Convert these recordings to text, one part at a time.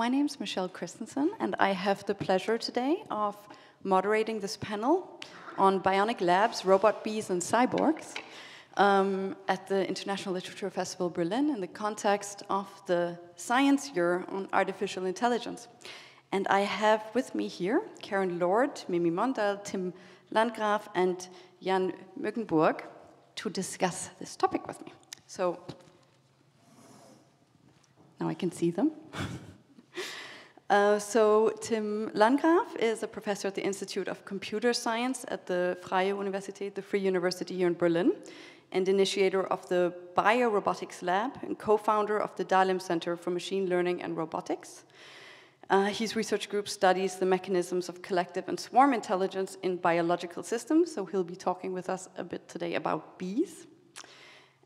my name is Michelle Christensen, and I have the pleasure today of moderating this panel on bionic labs, robot bees, and cyborgs at the International Literature Festival Berlin in the context of the Science Year on Artificial Intelligence. And I have with me here Karen Lord, Mimi Mondal, Tim Landgraf, and Jan Muggenburg to discuss this topic with me. So now I can see them. So Tim Landgraf is a professor at the Institute of Computer Science at the Freie Universität, the Free University here in Berlin, and initiator of the Biorobotics Lab and co-founder of the Dahlem Center for Machine Learning and Robotics. His research group studies the mechanisms of collective and swarm intelligence in biological systems, so he'll be talking with us a bit today about bees.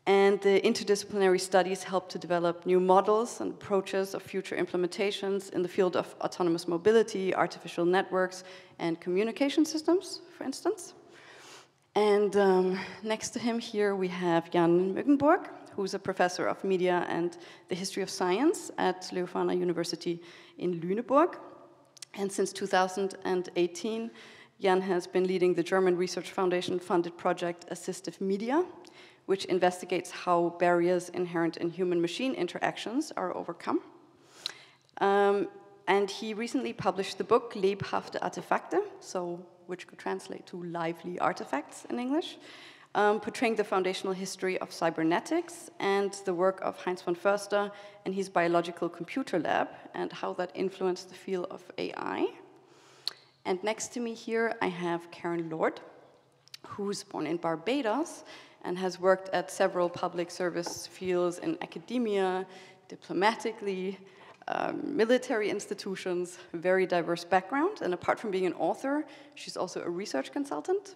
And the interdisciplinary studies help to develop new models and approaches of future implementations in the field of autonomous mobility, artificial networks, and communication systems, for instance. And next to him here we have Jan Muggenburg, who's a professor of media and the history of science at Leuphana University in Lüneburg. And since 2018, Jan has been leading the German Research Foundation-funded project Assistive Media, which investigates how barriers inherent in human-machine interactions are overcome. And he recently published the book Lebhafte Artefakte, which could translate to lively artifacts in English, portraying the foundational history of cybernetics and the work of Heinz von Förster and his biological computer lab, and how that influenced the field of AI. And next to me here, I have Karen Lord, who's born in Barbados, and has worked at several public service fields in academia, diplomatically, military institutions, very diverse background. And apart from being an author, she's also a research consultant.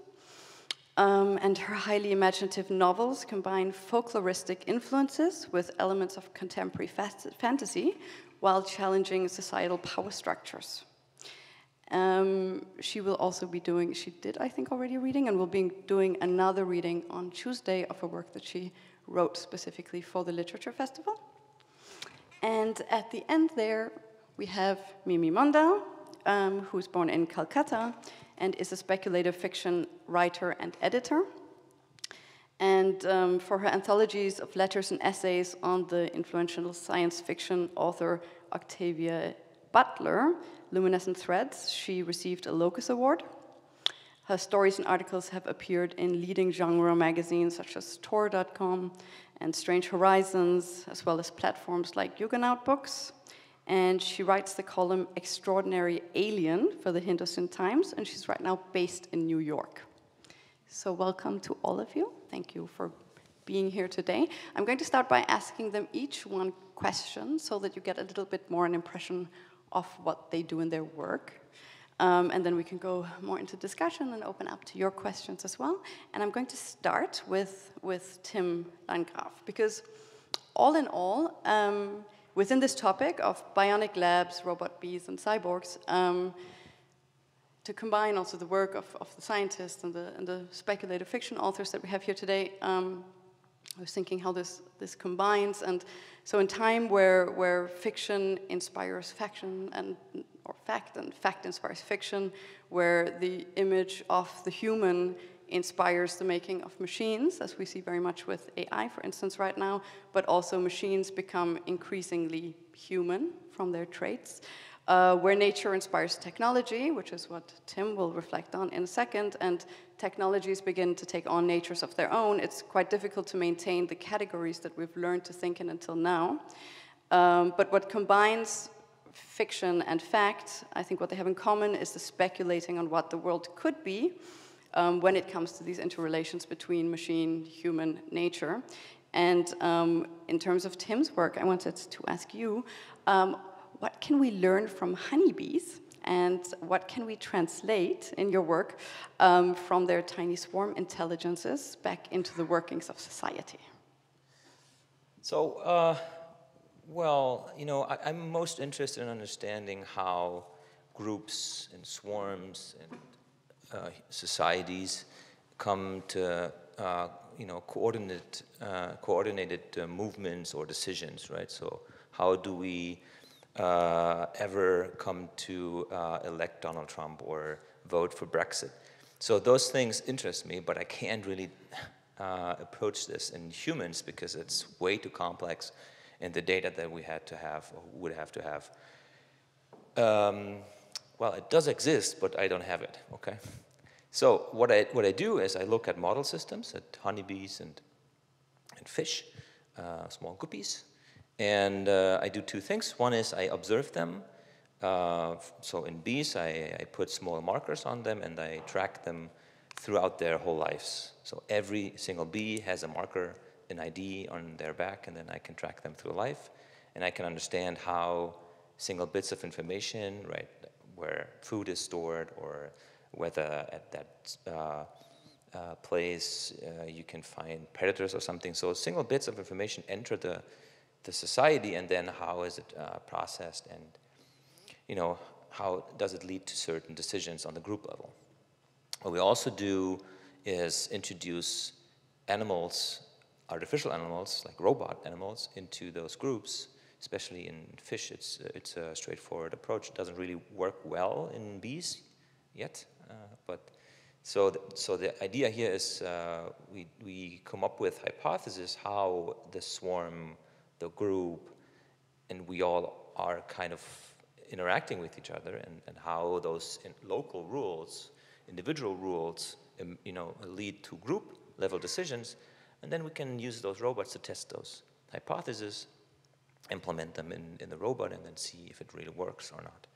And her highly imaginative novels combine folkloristic influences with elements of contemporary fantasy while challenging societal power structures. She will also be doing, she did, I think, already a reading, and will be doing another reading on Tuesday of a work that she wrote specifically for the Literature Festival. And at the end there, we have Mimi Mondal, who's born in Calcutta and is a speculative fiction writer and editor. And for her anthologies of letters and essays on the influential science fiction author Octavia Butler, Luminescent Threads, she received a Locus Award. Her stories and articles have appeared in leading genre magazines such as Tor.com and Strange Horizons, as well as platforms like Juggernaut Books. And she writes the column Extraordinary Alien for the Hindustan Times, and she's right now based in New York. So welcome to all of you. Thank you for being here today. I'm going to start by asking them each one question so that you get a little bit more an impression of what they do in their work. And then we can go more into discussion and open up to your questions as well. And I'm going to start with Tim Landgraf, because all in all, within this topic of bionic labs, robot bees, and cyborgs, to combine also the work of the scientists and the speculative fiction authors that we have here today, I was thinking how this combines. And so in time where fiction inspires faction or fact, and fact inspires fiction, where the image of the human inspires the making of machines, as we see very much with AI, for instance, right now, but also machines become increasingly human from their traits, where nature inspires technology, which is what Tim will reflect on in a second, and technologies begin to take on natures of their own, it's quite difficult to maintain the categories that we've learned to think in until now. But what combines fiction and fact, I think what they have in common is the speculating on what the world could be when it comes to these interrelations between machine, human, nature. And in terms of Tim's work, I wanted to ask you, what can we learn from honeybees, and what can we translate in your work from their tiny swarm intelligences back into the workings of society? So, well, you know, I'm most interested in understanding how groups and swarms and societies come to, you know, coordinated movements or decisions, right? So how do we ever come to elect Donald Trump or vote for Brexit. So those things interest me, but I can't really approach this in humans because it's way too complex, and the data that we had to have or would have to have. Well, it does exist, but I don't have it. Okay. So what I do is I look at model systems, at honeybees and fish, small guppies, and I do two things. One is I observe them. So in bees, I put small markers on them and I track them throughout their whole lives. So every single bee has a marker, an ID on their back, and then I can track them through life. And I can understand how single bits of information, right, where food is stored or whether at that place you can find predators or something. So single bits of information enter the society, and then how is it processed, and how does it lead to certain decisions on the group level. What we also do is introduce animals, artificial animals, like robot animals, into those groups, especially in fish. It's a straightforward approach. It doesn't really work well in bees yet, so the idea here is we come up with hypotheses how the swarm, the group, and we all are kind of interacting with each other, and how those local rules, individual rules, lead to group level decisions, and then we can use those robots to test those hypotheses, implement them in the robot, and then see if it really works or not.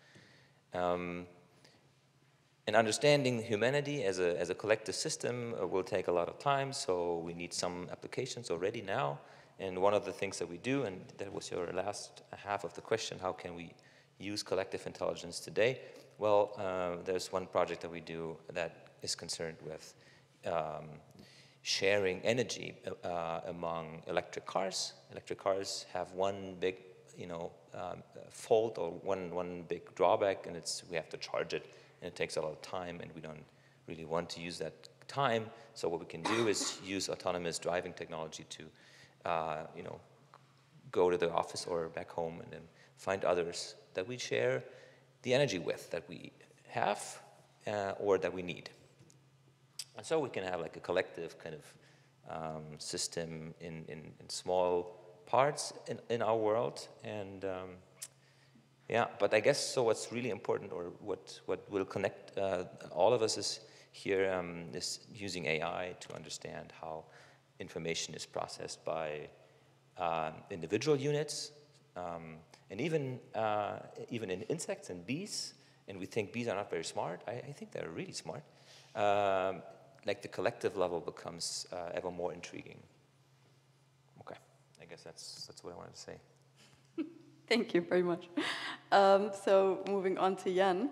And understanding humanity as a collective system will take a lot of time, so we need some applications already now. And one of the things that we do, and that was your last half of the question, how can we use collective intelligence today? Well, there's one project that we do that is concerned with sharing energy among electric cars. Electric cars have one big, fault, or one big drawback, and it's we have to charge it, and it takes a lot of time, and we don't really want to use that time. So what we can do is use autonomous driving technology to, go to the office or back home, and then find others that we share the energy with, that we have or that we need. And so we can have like a collective kind of system in small parts in our world. And but I guess so what's really important, or what will connect all of us is here is using AI to understand how information is processed by individual units, and even in insects and bees. And we think bees are not very smart. I think they're really smart. Like the collective level becomes ever more intriguing. Okay, I guess that's what I wanted to say. Thank you very much. So moving on to Jan,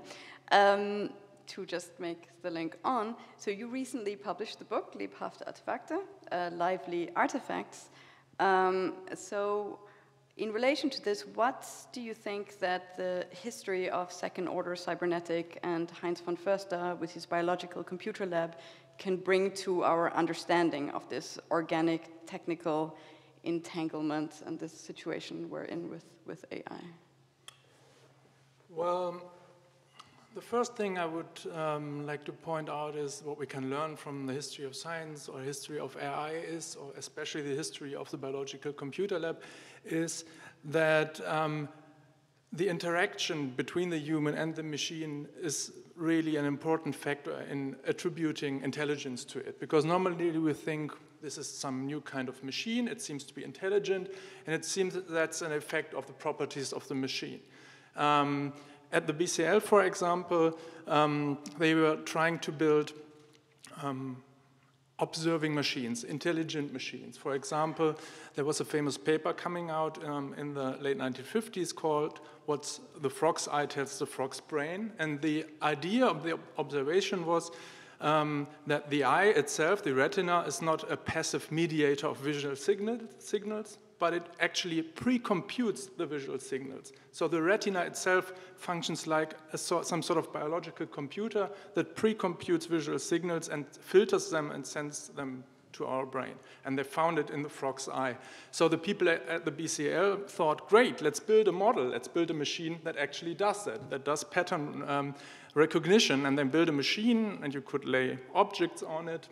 to just make the link on. So you recently published the book, Lebhafte Artefakte, Lively Artifacts. So in relation to this, what do you think that the history of second-order cybernetic and Heinz von Förster with his biological computer lab can bring to our understanding of this organic technical entanglement and this situation we're in with AI? Well, the first thing I would like to point out is what we can learn from the history of science or history of AI is, or especially the history of the biological computer lab, is that the interaction between the human and the machine is really an important factor in attributing intelligence to it. Because normally we think this is some new kind of machine, it seems to be intelligent, and it seems that that's an effect of the properties of the machine. At the BCL, for example, they were trying to build observing machines, intelligent machines. For example, there was a famous paper coming out in the late 1950s called "What's the Frog's Eye Tells the Frog's Brain," and the idea of the observation was that the eye itself, the retina, is not a passive mediator of visual signals, but it actually pre-computes the visual signals. So the retina itself functions like some sort of biological computer that pre-computes visual signals and filters them and sends them to our brain. And they found it in the frog's eye. So the people at the BCL thought, great, let's build a model, let's build a machine that actually does that does pattern recognition, and then build a machine, and you could lay objects on it,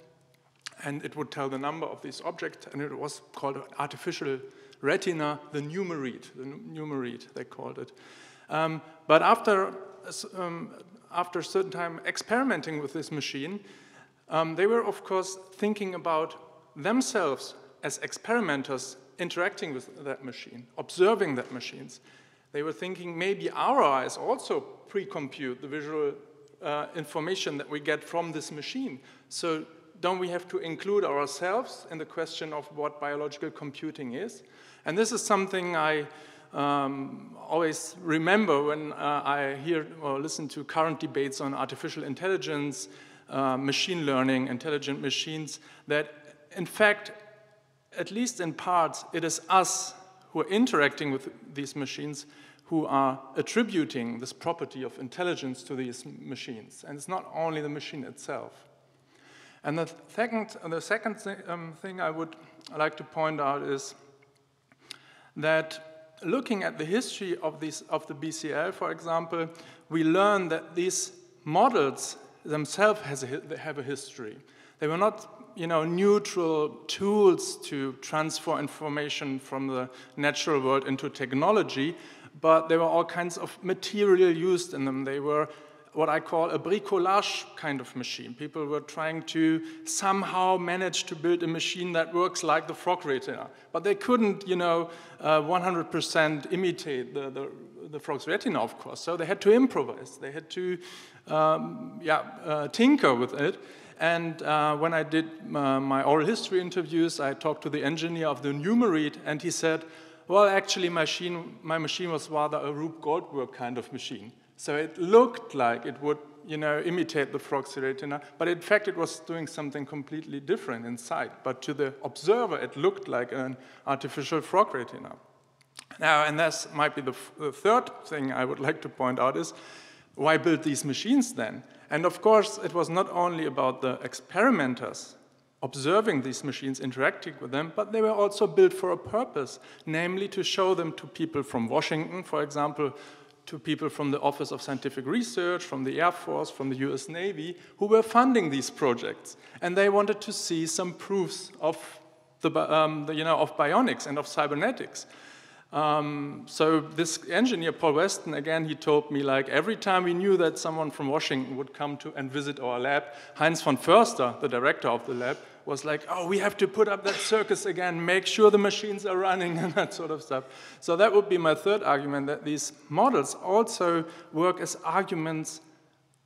and it would tell the number of these objects, and it was called artificial retina, the Numeread, they called it. But after a certain time experimenting with this machine, they were, of course, thinking about themselves as experimenters interacting with that machine, observing that machines. They were thinking maybe our eyes also pre-compute the visual information that we get from this machine. So don't we have to include ourselves in the question of what biological computing is? And this is something I always remember when I hear or listen to current debates on artificial intelligence, machine learning, intelligent machines, that in fact, at least in part, it is us who are interacting with these machines who are attributing this property of intelligence to these machines. And it's not only the machine itself. And the second thing I would like to point out is that looking at the history of the BCL, for example, we learn that these models themselves have a history. They were not, neutral tools to transfer information from the natural world into technology, but there were all kinds of material used in them. They were what I call a bricolage kind of machine. People were trying to somehow manage to build a machine that works like the frog retina, but they couldn't, 100% imitate the frog's retina, of course. So they had to improvise. They had to, tinker with it. And when I did my oral history interviews, I talked to the engineer of the Numeread, and he said, well, actually, my machine was rather a Rube Goldberg kind of machine. So it looked like it would, imitate the frog's retina, but in fact, it was doing something completely different inside. But to the observer, it looked like an artificial frog retina. Now, and this might be the third thing I would like to point out is, why build these machines then? And of course, it was not only about the experimenters observing these machines, interacting with them, but they were also built for a purpose, namely to show them to people from Washington, for example, to people from the Office of Scientific Research, from the Air Force, from the US Navy, who were funding these projects. And they wanted to see some proofs of of bionics and of cybernetics. So this engineer, Paul Weston, again, he told me, like, every time we knew that someone from Washington would come to and visit our lab, Heinz von Förster, the director of the lab, was like, oh, we have to put up that circus again, make sure the machines are running, and that sort of stuff. So that would be my third argument, that these models also work as arguments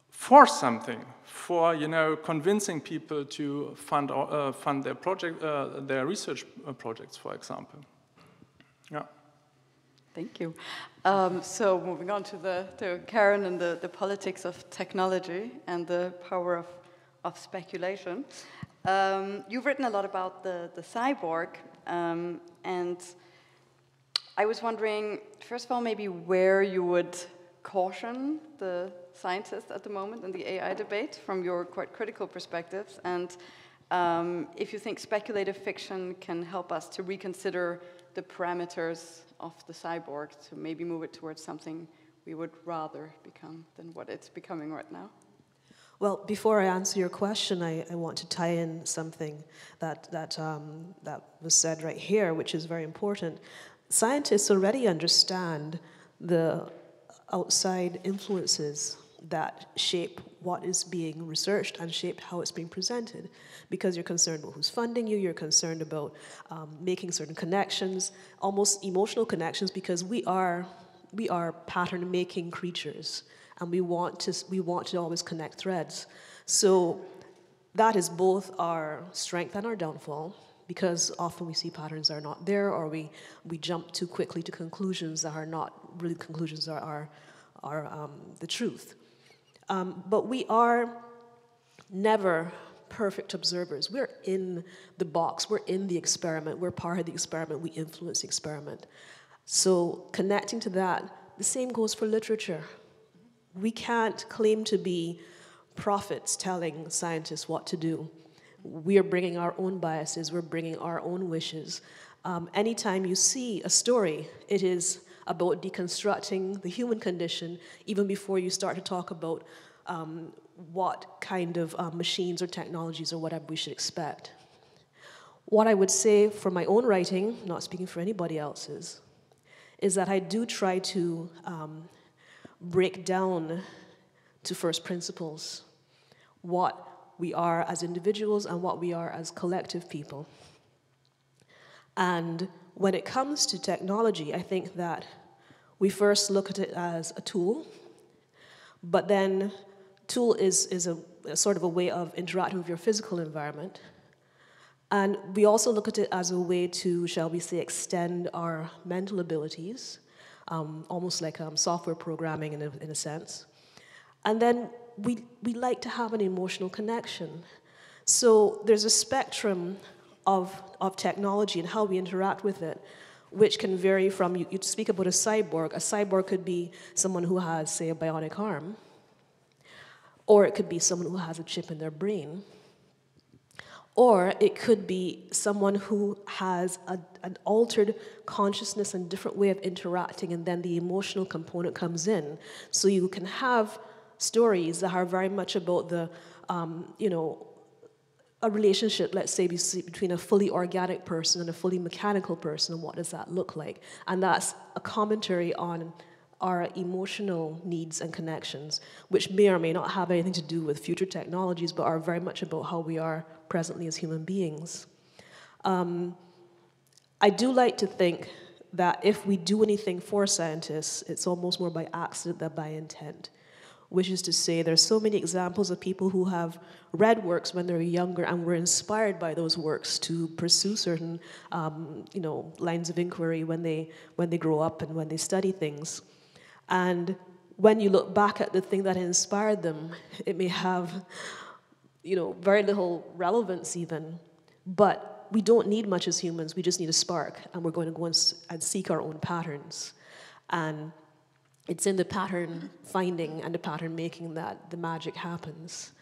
for something, for, convincing people to fund their research projects, for example. Yeah. Thank you. So moving on to Karen and the politics of technology and the power of speculation. You've written a lot about the cyborg, and I was wondering, first of all, maybe where you would caution the scientists at the moment in the AI debate from your quite critical perspectives, and if you think speculative fiction can help us to reconsider the parameters of the cyborg to maybe move it towards something we would rather become than what it's becoming right now? Well, before I answer your question, I want to tie in something that was said right here, which is very important. Scientists already understand the outside influences that shape what is being researched and shape how it's being presented, because you're concerned about who's funding you, you're concerned about making certain connections, almost emotional connections, because we are pattern-making creatures, and we want to always connect threads. So that is both our strength and our downfall, because often we see patterns are not there, or we jump too quickly to conclusions that are not really conclusions are the truth. But we are never perfect observers. We're in the box, we're in the experiment, we're part of the experiment, we influence the experiment. So connecting to that, the same goes for literature. We can't claim to be prophets telling scientists what to do. we're bringing our own biases, we're bringing our own wishes. Anytime you see a story, it is about deconstructing the human condition, even before you start to talk about what kind of machines or technologies or whatever we should expect. What I would say for my own writing, not speaking for anybody else's, is that I do try to break down to first principles what we are as individuals and what we are as collective people. And when it comes to technology, I think that we first look at it as a tool, but then tool is a sort of a way of interacting with your physical environment. And we also look at it as a way to, shall we say, extend our mental abilities, almost like software programming in a sense. And then we like to have an emotional connection. So there's a spectrum of technology and how we interact with it, which can vary from, you speak about a cyborg could be someone who has, say, a bionic arm, or it could be someone who has a chip in their brain, or it could be someone who has an altered consciousness and different way of interacting, and then the emotional component comes in. So you can have stories that are very much about the, a relationship, let's say, between a fully organic person and a fully mechanical person, and what does that look like? And that's a commentary on our emotional needs and connections, which may or may not have anything to do with future technologies, but are very much about how we are presently as human beings. I do like to think that if we do anything for scientists, it's almost more by accident than by intent. Which is to say, there's so many examples of people who have read works when they were younger and were inspired by those works to pursue certain, lines of inquiry when they grow up and when they study things. And when you look back at the thing that inspired them, it may have, very little relevance even. But we don't need much as humans. We just need a spark, and we're going to go and seek our own patterns. And it's in the pattern finding and the pattern making that the magic happens.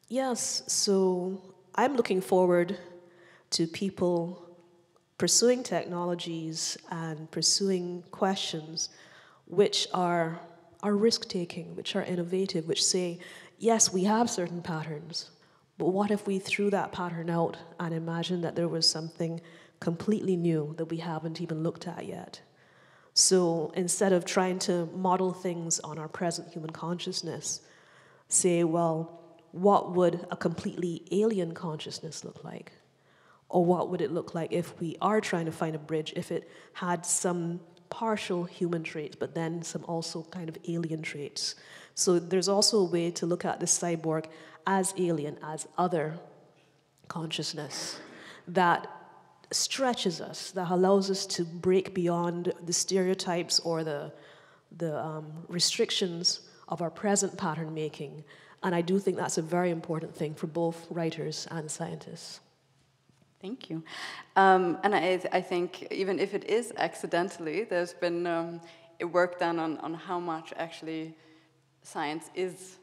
Yes, so I'm looking forward to people pursuing technologies and pursuing questions which are risk-taking, which are innovative, which say, yes, we have certain patterns, but what if we threw that pattern out and imagined that there was something completely new that we haven't even looked at yet? So instead of trying to model things on our present human consciousness, say, well, what would a completely alien consciousness look like? Or what would it look like if we are trying to find a bridge, if it had some partial human traits, but then some also kind of alien traits? So there's also a way to look at the cyborg as alien, as other consciousness that stretches us, that allows us to break beyond the stereotypes or the restrictions of our present pattern making. And I do think that's a very important thing for both writers and scientists. Thank you. And I think even if it is accidentally, there's been work done on how much actually science is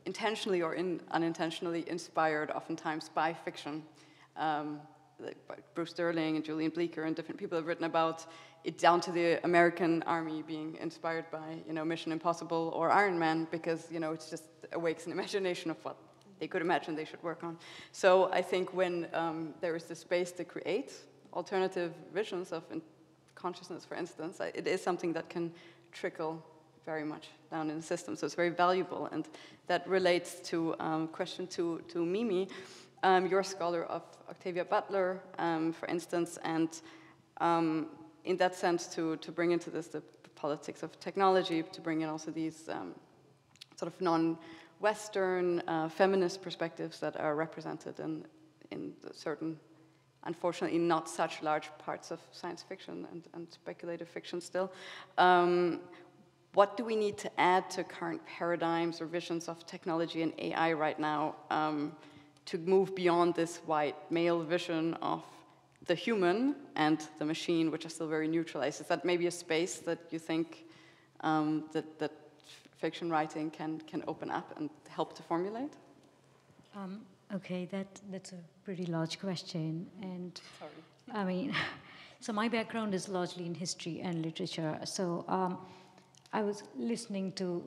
intentionally or unintentionally inspired oftentimes by fiction. Like Bruce Sterling and Julian Bleecker and different people have written about it, down to the American Army being inspired by, Mission Impossible or Iron Man, because, it just awakes an imagination of what they could imagine they should work on. So I think when there is the space to create alternative visions of consciousness, for instance, it is something that can trickle very much down in the system. So it's very valuable, and that relates to question to Mimi. You're a scholar of Octavia Butler, for instance, and in that sense, to bring into this the politics of technology, to bring in also these sort of non-Western feminist perspectives that are represented in certain, unfortunately, not such large parts of science fiction and speculative fiction still. What do we need to add to current paradigms or visions of technology and AI right now to move beyond this white male vision of the human and the machine, which are still very neutralized? Is that maybe a space that you think that fiction writing can open up and help to formulate? Okay, that's a pretty large question, and I mean, so my background is largely in history and literature. So I was listening to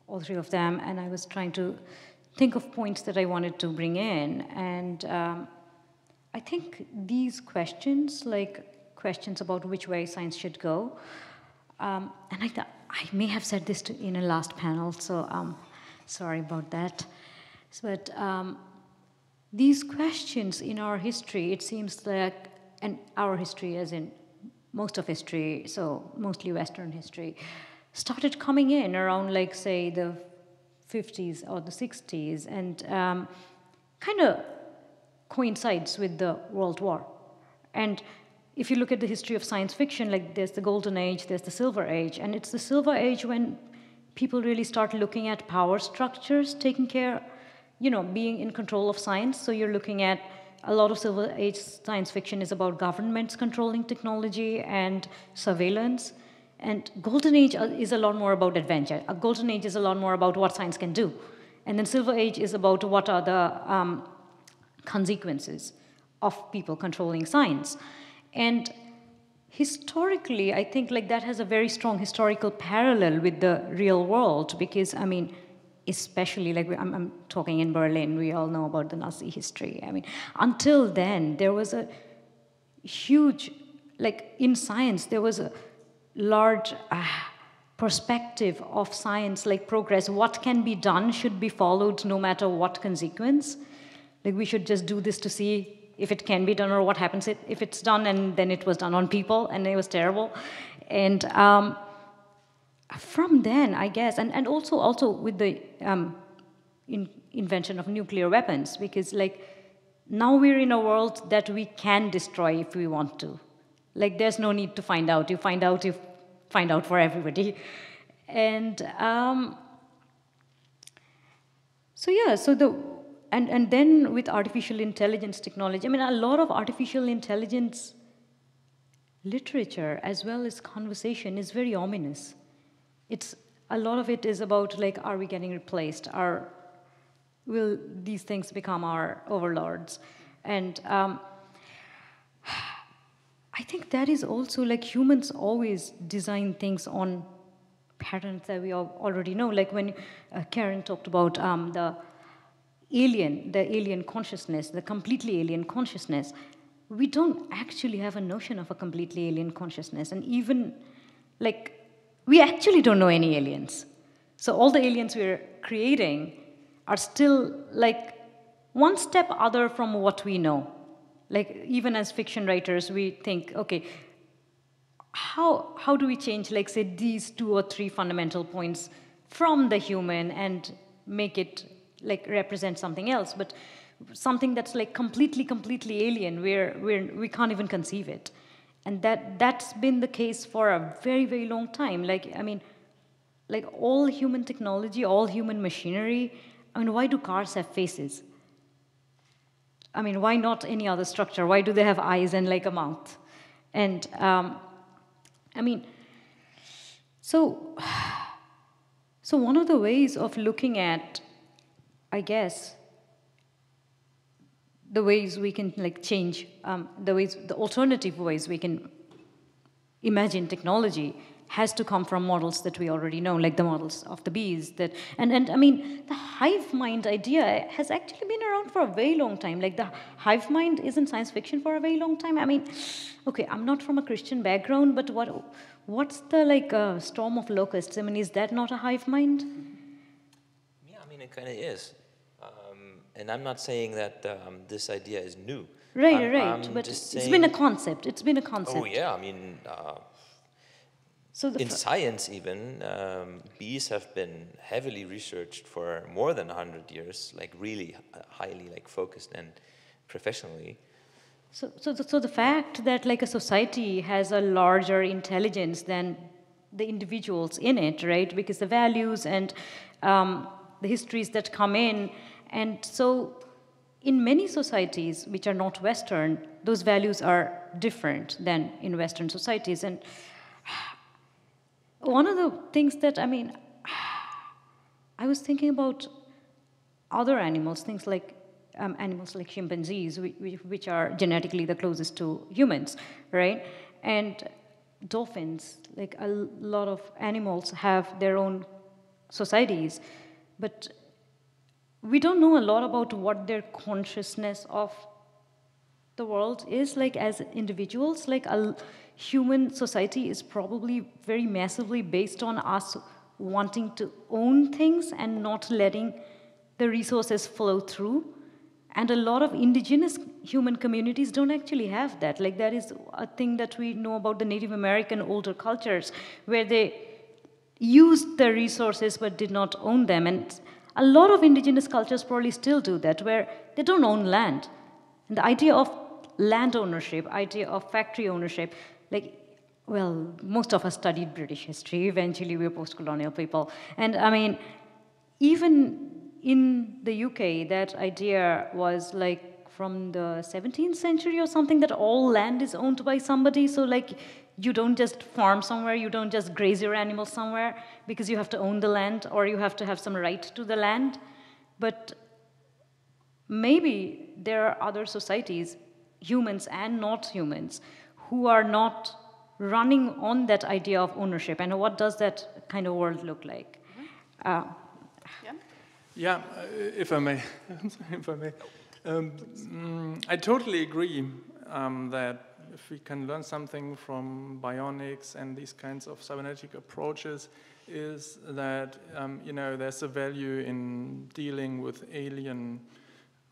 all three of them, and I was trying to think of points that I wanted to bring in, and I think these questions, like questions about which way science should go, and I thought I may have said this in a last panel, so sorry about that, but. These questions in our history, it seems like, and our history as in most of history, so mostly Western history, started coming in around, like, say, the 50s or the 60s, and kind of coincides with the World War. And if you look at the history of science fiction, like, there's the Golden Age, there's the Silver Age, and it's the Silver Age when people really start looking at power structures, taking care, being in control of science. So you're looking at a lot of Silver Age science fiction is about governments controlling technology and surveillance. And Golden Age is a lot more about adventure. A Golden Age is a lot more about what science can do. And then Silver Age is about what are the consequences of people controlling science. And historically, I think like that has a very strong historical parallel with the real world, because, I mean, especially, like, I'm talking in Berlin, we all know about the Nazi history. I mean, until then, there was a huge, like, in science, there was a large perspective of science, like progress. What can be done should be followed no matter what consequence. Like, we should just do this to see if it can be done or what happens if it's done, and then it was done on people, and it was terrible. And from then, I guess, and also with the invention of nuclear weapons, because, like, now we're in a world that we can destroy if we want to. Like, there's no need to find out. You find out for everybody. And and then with artificial intelligence technology, I mean, a lot of artificial intelligence literature as well as conversation is very ominous. A lot of it is about, like, are we getting replaced? Will these things become our overlords? And I think that is also, like, humans always design things on patterns that we already know. Like when Karen talked about the alien consciousness, the completely alien consciousness, we don't actually have a notion of a completely alien consciousness. And even, like, we actually don't know any aliens. So all the aliens we're creating are still, like, one step other from what we know. Like, even as fiction writers, we think, okay, how do we change, like, say, these 2 or 3 fundamental points from the human and make it, like, represent something else, but something that's, like, completely alien, we can't even conceive it. And that's been the case for a very, very long time. Like, I mean, like, all human technology, all human machinery, I mean, why do cars have faces? I mean, why not any other structure? Why do they have eyes and, like, a mouth? And, I mean, so one of the ways of looking at, I guess, the ways we can, like, change, the alternative ways we can imagine technology has to come from models that we already know, like the models of the bees. And I mean, the hive mind idea has actually been around for a very long time. Like, the hive mind is in science fiction for a very long time. I mean, okay, I'm not from a Christian background, but what's the, like, storm of locusts? I mean, is that not a hive mind? Yeah, I mean, it kind of is. And I'm not saying that this idea is new. Right. But it's been a concept. Oh, yeah, I mean, in science even, bees have been heavily researched for more than 100 years, like, really highly, like, focused and professionally. So the fact that, like, a society has a larger intelligence than the individuals in it, right? Because the values and the histories that come in, and so in many societies which are not Western, those values are different than in Western societies. And one of the things that, I mean, I was thinking about other animals, things like animals like chimpanzees, which are genetically the closest to humans, right? And dolphins, like a lot of animals have their own societies, but we don't know a lot about what their consciousness of the world is like as individuals. Like a human society is probably very massively based on us wanting to own things and not letting the resources flow through. And a lot of indigenous human communities don't actually have that. Like that is a thing that we know about the Native American older cultures, where they used the resources but did not own them. And a lot of indigenous cultures probably still do that, where they don't own land. And the idea of land ownership, idea of factory ownership, like, well, most of us studied British history. Eventually, we were post-colonial people. And I mean, even in the UK, that idea was like from the 17th century or something, that all land is owned by somebody. So like, you don't just farm somewhere, you don't just graze your animals somewhere, because you have to own the land or you have to have some right to the land. But maybe there are other societies, humans and not humans, who are not running on that idea of ownership. And what does that kind of world look like? Yeah, if I may, I totally agree that if we can learn something from bionics and these kinds of cybernetic approaches, is that there's a value in dealing with alien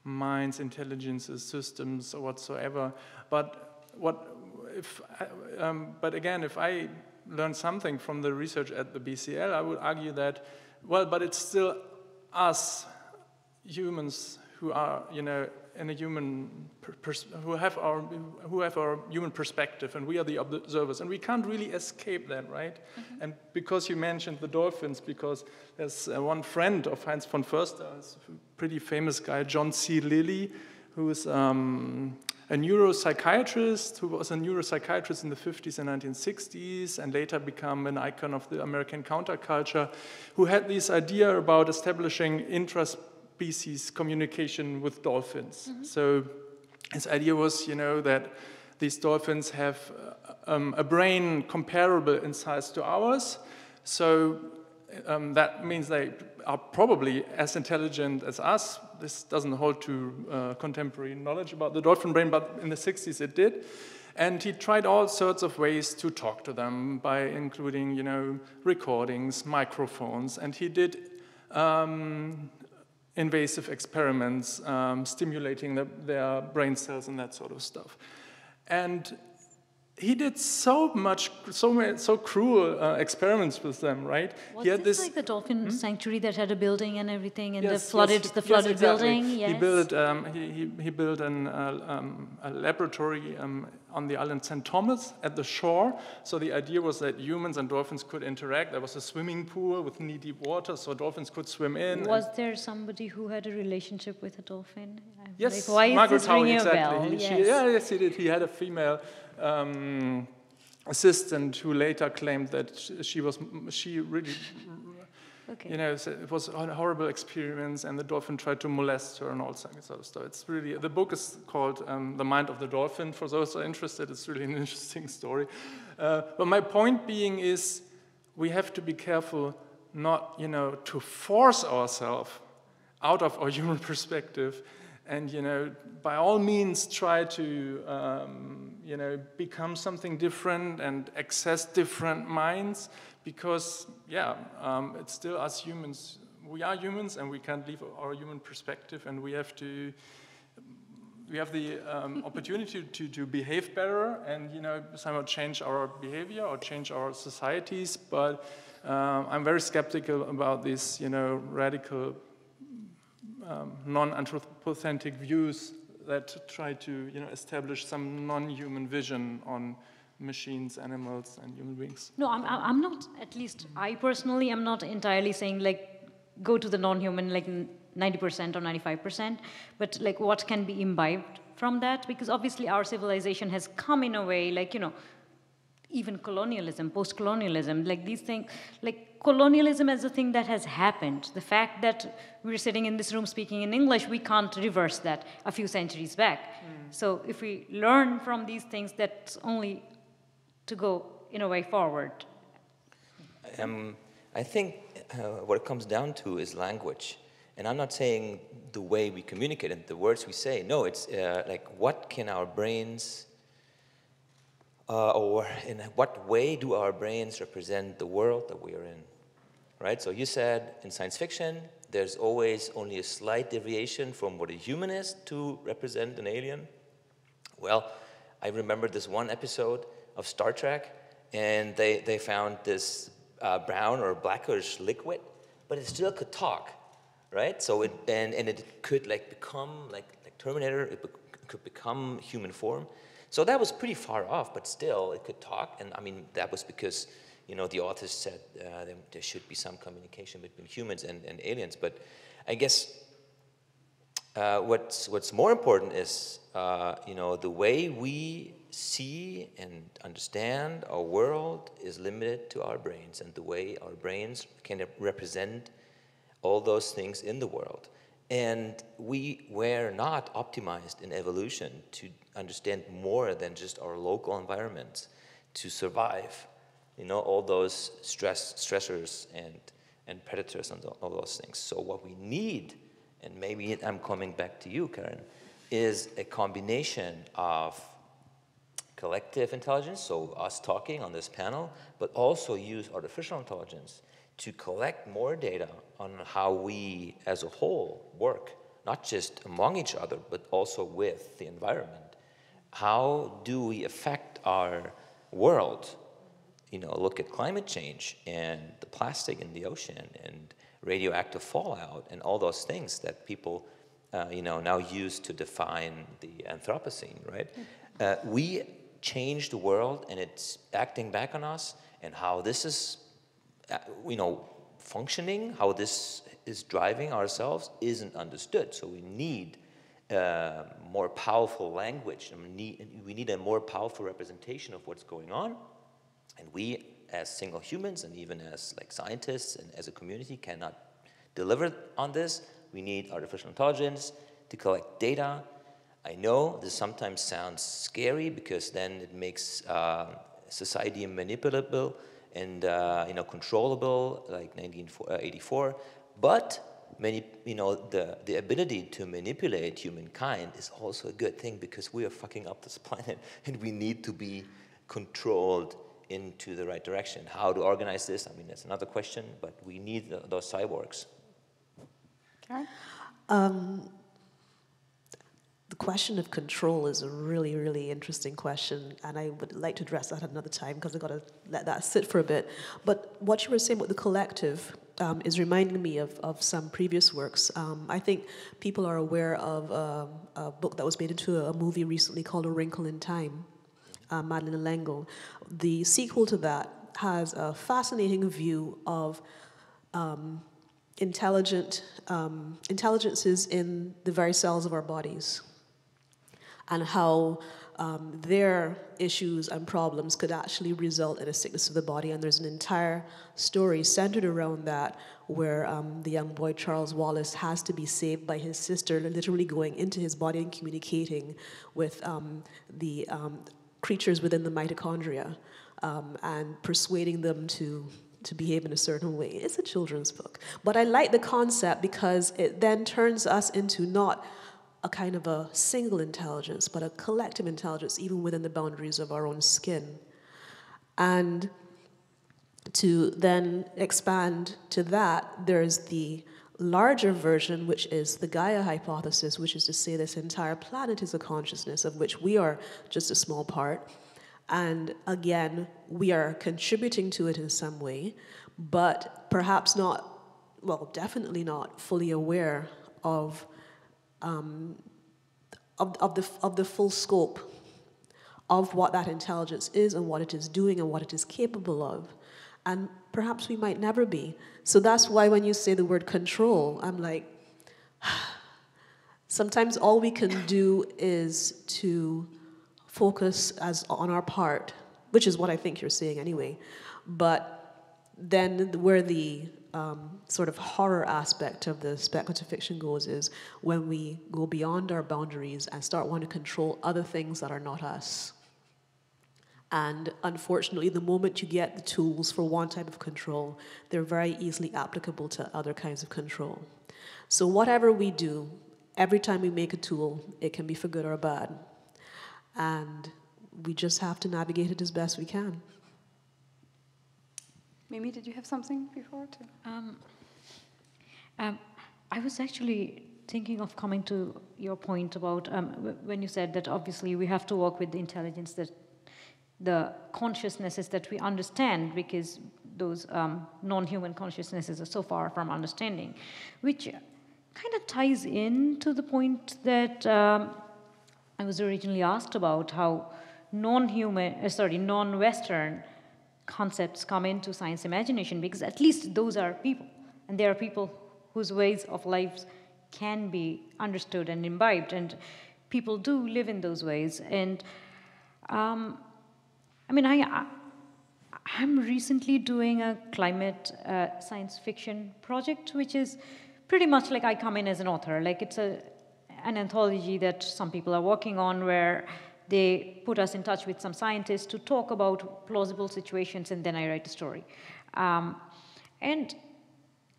minds, intelligences, systems, or whatsoever. But again, if I learn something from the research at the BCL, I would argue that, well, but it's still us humans who are, in a human, who have our human perspective, and we are the observers, and we can't really escape that, right? Mm-hmm. And because you mentioned the dolphins, because there's one friend of Heinz von Förster, a pretty famous guy, John C. Lilly, who is a neuropsychiatrist, who was a neuropsychiatrist in the 50s and 1960s, and later became an icon of the American counterculture, who had this idea about establishing intraspecies communication with dolphins. Mm-hmm. So his idea was, that these dolphins have a brain comparable in size to ours. So that means they are probably as intelligent as us. This doesn't hold to contemporary knowledge about the dolphin brain, but in the 60s it did. And he tried all sorts of ways to talk to them by including, recordings, microphones, and he did invasive experiments, stimulating their brain cells and that sort of stuff. And he did so cruel experiments with them, right? Was he had this like the dolphin sanctuary that had a building and everything, and yes, the flooded exactly. building? Yes. He built a laboratory on the island St. Thomas at the shore. So the idea was that humans and dolphins could interact. There was a swimming pool with knee-deep water, so dolphins could swim in. Was there somebody who had a relationship with a dolphin? Yes, like, why Margaret is this ringing exactly. a bell? Yes, he did. He had a female assistant who later claimed that she really, okay. It was a horrible experience, and the dolphin tried to molest her and all sorts of stuff. It's really, the book is called The Mind of the Dolphin. For those who are interested, it's really an interesting story. But my point being is, we have to be careful not, to force ourselves out of our human perspective, and by all means try to become something different and access different minds, because it's still us humans. We are humans, and we can't leave our human perspective, and we have the opportunity to behave better and somehow change our behavior or change our societies. But I'm very skeptical about these radical non-anthropocentric views that try to establish some non-human vision on machines, animals, and human beings. No, I'm not, at least I personally am not entirely saying like go to the non-human like 90% or 95%, but like what can be imbibed from that, because obviously our civilization has come in a way like, even colonialism, post-colonialism, like these things, like colonialism as a thing that has happened. The fact that we're sitting in this room speaking in English, we can't reverse that a few centuries back. So if we learn from these things, that's only to go in a way forward. I think what it comes down to is language. And I'm not saying the way we communicate and the words we say. No, it's like what can our brains, or in what way do our brains represent the world that we are in, right? So you said in science fiction, there's always only a slight deviation from what a human is to represent an alien. Well, I remember this one episode of Star Trek, and they found this brown or blackish liquid, but it still could talk, right? So it could like become like Terminator. It could become human form. So that was pretty far off, but still it could talk. And I mean that was because the authors said there should be some communication between humans and aliens. But I guess what's more important is the way we see and understand our world is limited to our brains, and the way our brains can represent all those things in the world. And we were not optimized in evolution to understand more than just our local environments to survive, all those stressors and predators and all those things. So what we need, and maybe I'm coming back to you, Karen, is a combination of collective intelligence, so us talking on this panel, but also use artificial intelligence to collect more data on how we as a whole work, not just among each other, but also with the environment. How do we affect our world? Look at climate change and the plastic in the ocean and radioactive fallout and all those things that people now use to define the Anthropocene, right? We change the world, and it's acting back on us, and how this is functioning, how this is driving ourselves isn't understood. So we need more powerful language, and we need a more powerful representation of what's going on. And we, as single humans, and even as scientists and as a community, cannot deliver on this. We need artificial intelligence to collect data. I know this sometimes sounds scary because then it makes society manipulable and controllable, like 1984. But the ability to manipulate humankind is also a good thing, because we are fucking up this planet and we need to be controlled into the right direction. How to organize this, that's another question, but we need those cyborgs. Karen? The question of control is a really, really interesting question, and I would like to address that another time, because I've got to let that sit for a bit. But what you were saying about the collective is reminding me of some previous works. I think people are aware of a book that was made into a movie recently called A Wrinkle in Time, Madeleine L'Engle. The sequel to that has a fascinating view of intelligences in the very cells of our bodies, and how their issues and problems could actually result in a sickness of the body. And there's an entire story centered around that, where the young boy Charles Wallace has to be saved by his sister, literally going into his body and communicating with the creatures within the mitochondria, and persuading them to behave in a certain way. It's a children's book. But I like the concept, because it then turns us into not a kind of a single intelligence, but a collective intelligence, even within the boundaries of our own skin. And to then expand to that, there's the larger version, which is the Gaia hypothesis, which is to say this entire planet is a consciousness of which we are just a small part. And again, we are contributing to it in some way, but perhaps not, well, definitely not fully aware of the full scope of what that intelligence is and what it is doing and what it is capable of. And perhaps we might never be. So that's why when you say the word control, I'm like, sometimes all we can do is to focus on our part which is what I think you're saying anyway. But then where the sort of horror aspect of the speculative fiction goes is when we go beyond our boundaries and start wanting to control other things that are not us. And unfortunately, the moment you get the tools for one type of control, they're very easily applicable to other kinds of control. So whatever we do, every time we make a tool, it can be for good or bad. And we just have to navigate it as best we can. Mimi, did you have something before too? I was actually thinking of coming to your point about when you said that obviously we have to work with the intelligence, that the consciousnesses that we understand, because those non-human consciousnesses are so far from understanding, which kind of ties in to the point that I was originally asked about, how non-Western concepts come into science imagination, because at least those are people, and there are people whose ways of lives can be understood and imbibed, and people do live in those ways. And I'm recently doing a climate science fiction project, which is pretty much like I come in as an author. Like it's an anthology that some people are working on, where they put us in touch with some scientists to talk about plausible situations, and then I write a story. And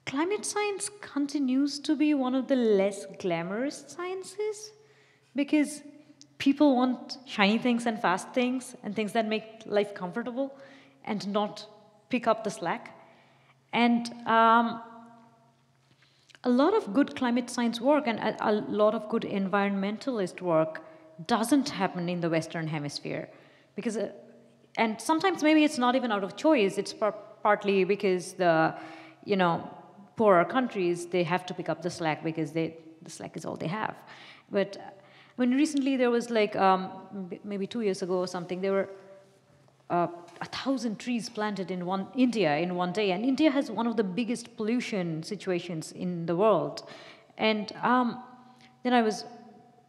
climate science continues to be one of the less glamorous sciences, because people want shiny things and fast things and things that make life comfortable and not pick up the slack. And a lot of good climate science work and a lot of good environmentalist work doesn't happen in the Western Hemisphere, because, and sometimes maybe it's not even out of choice. It's partly because the, poorer countries, they have to pick up the slack because the slack is all they have. But when recently there was like maybe 2 years ago or something, there were 1,000 trees planted in India in one day, and India has one of the biggest pollution situations in the world. And then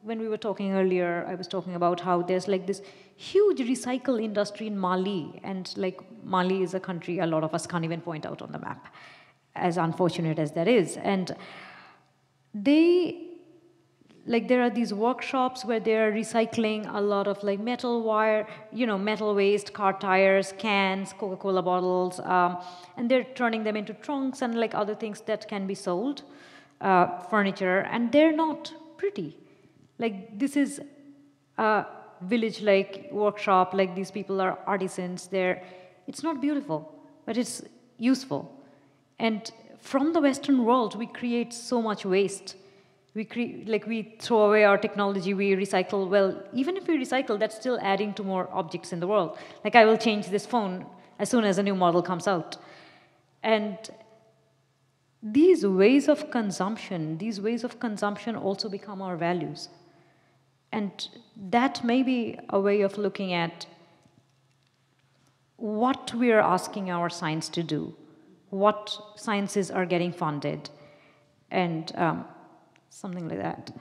when we were talking earlier, I was talking about how there's like this huge recycle industry in Mali, and like Mali is a country a lot of us can't even point out on the map, as unfortunate as that is. And there are these workshops where they're recycling a lot of like metal wire, metal waste, car tires, cans, Coca-Cola bottles, and they're turning them into trunks and like other things that can be sold, furniture, and they're not pretty. Like this is a village-like workshop, like these people are artisans, it's not beautiful, but it's useful. And from the Western world, we create so much waste. We throw away our technology, we recycle. Well, even if we recycle, that's still adding to more objects in the world. Like I will change this phone as soon as a new model comes out. And these ways of consumption also become our values. And that may be a way of looking at what we are asking our science to do, what sciences are getting funded, and something like that.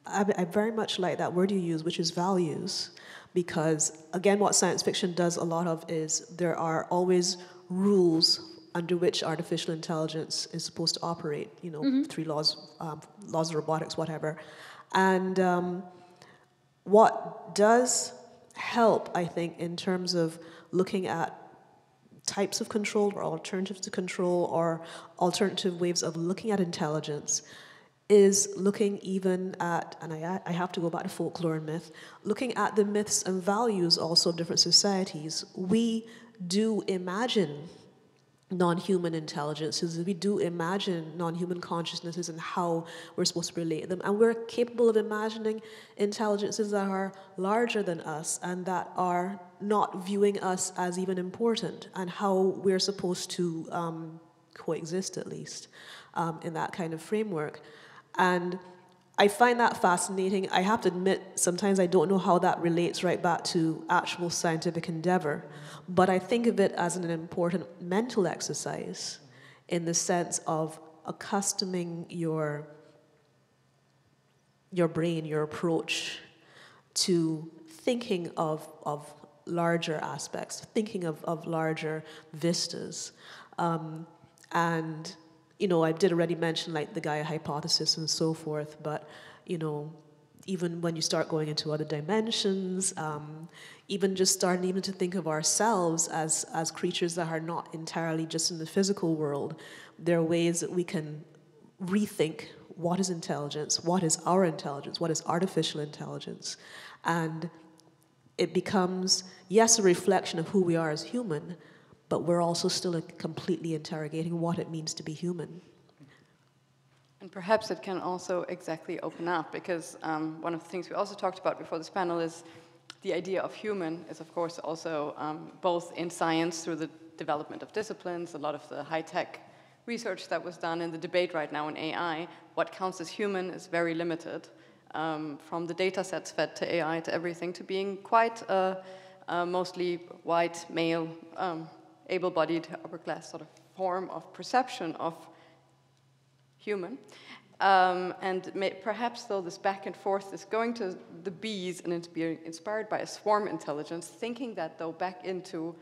I very much like that word you use, which is values, because again, what science fiction does a lot of is there are always rules under which artificial intelligence is supposed to operate, 3 laws, laws of robotics, whatever. And what does help, I think, in terms of looking at types of control or alternatives to control or alternative ways of looking at intelligence is looking even at, and I have to go back to folklore and myth, looking at the myths and values also of different societies. We do imagine non-human intelligences, we do imagine non-human consciousnesses and how we're supposed to relate to them, and we're capable of imagining intelligences that are larger than us and that are not viewing us as even important, and how we're supposed to coexist, at least, in that kind of framework. And I find that fascinating. I have to admit, sometimes I don't know how that relates right back to actual scientific endeavor, but I think of it as an important mental exercise in the sense of accustoming your brain, your approach to thinking of larger aspects, thinking of larger vistas. And, you know, I did already mention like the Gaia hypothesis and so forth, but, you know, even when you start going into other dimensions, even just starting even to think of ourselves as creatures that are not entirely just in the physical world, there are ways that we can rethink what is intelligence, what is our intelligence, what is artificial intelligence. And it becomes, yes, a reflection of who we are as human, but we're also still completely interrogating what it means to be human. And perhaps it can also exactly open up, because one of the things we also talked about before this panel is the idea of human is, of course, also both in science through the development of disciplines, a lot of the high-tech research that was done in the debate right now in AI, what counts as human is very limited, from the data sets fed to AI to everything, to being quite a mostly white, male, able-bodied, upper-class sort of form of perception of human. Perhaps, though, this back and forth is going to the bees and it's being inspired by a swarm intelligence, thinking that, though, back into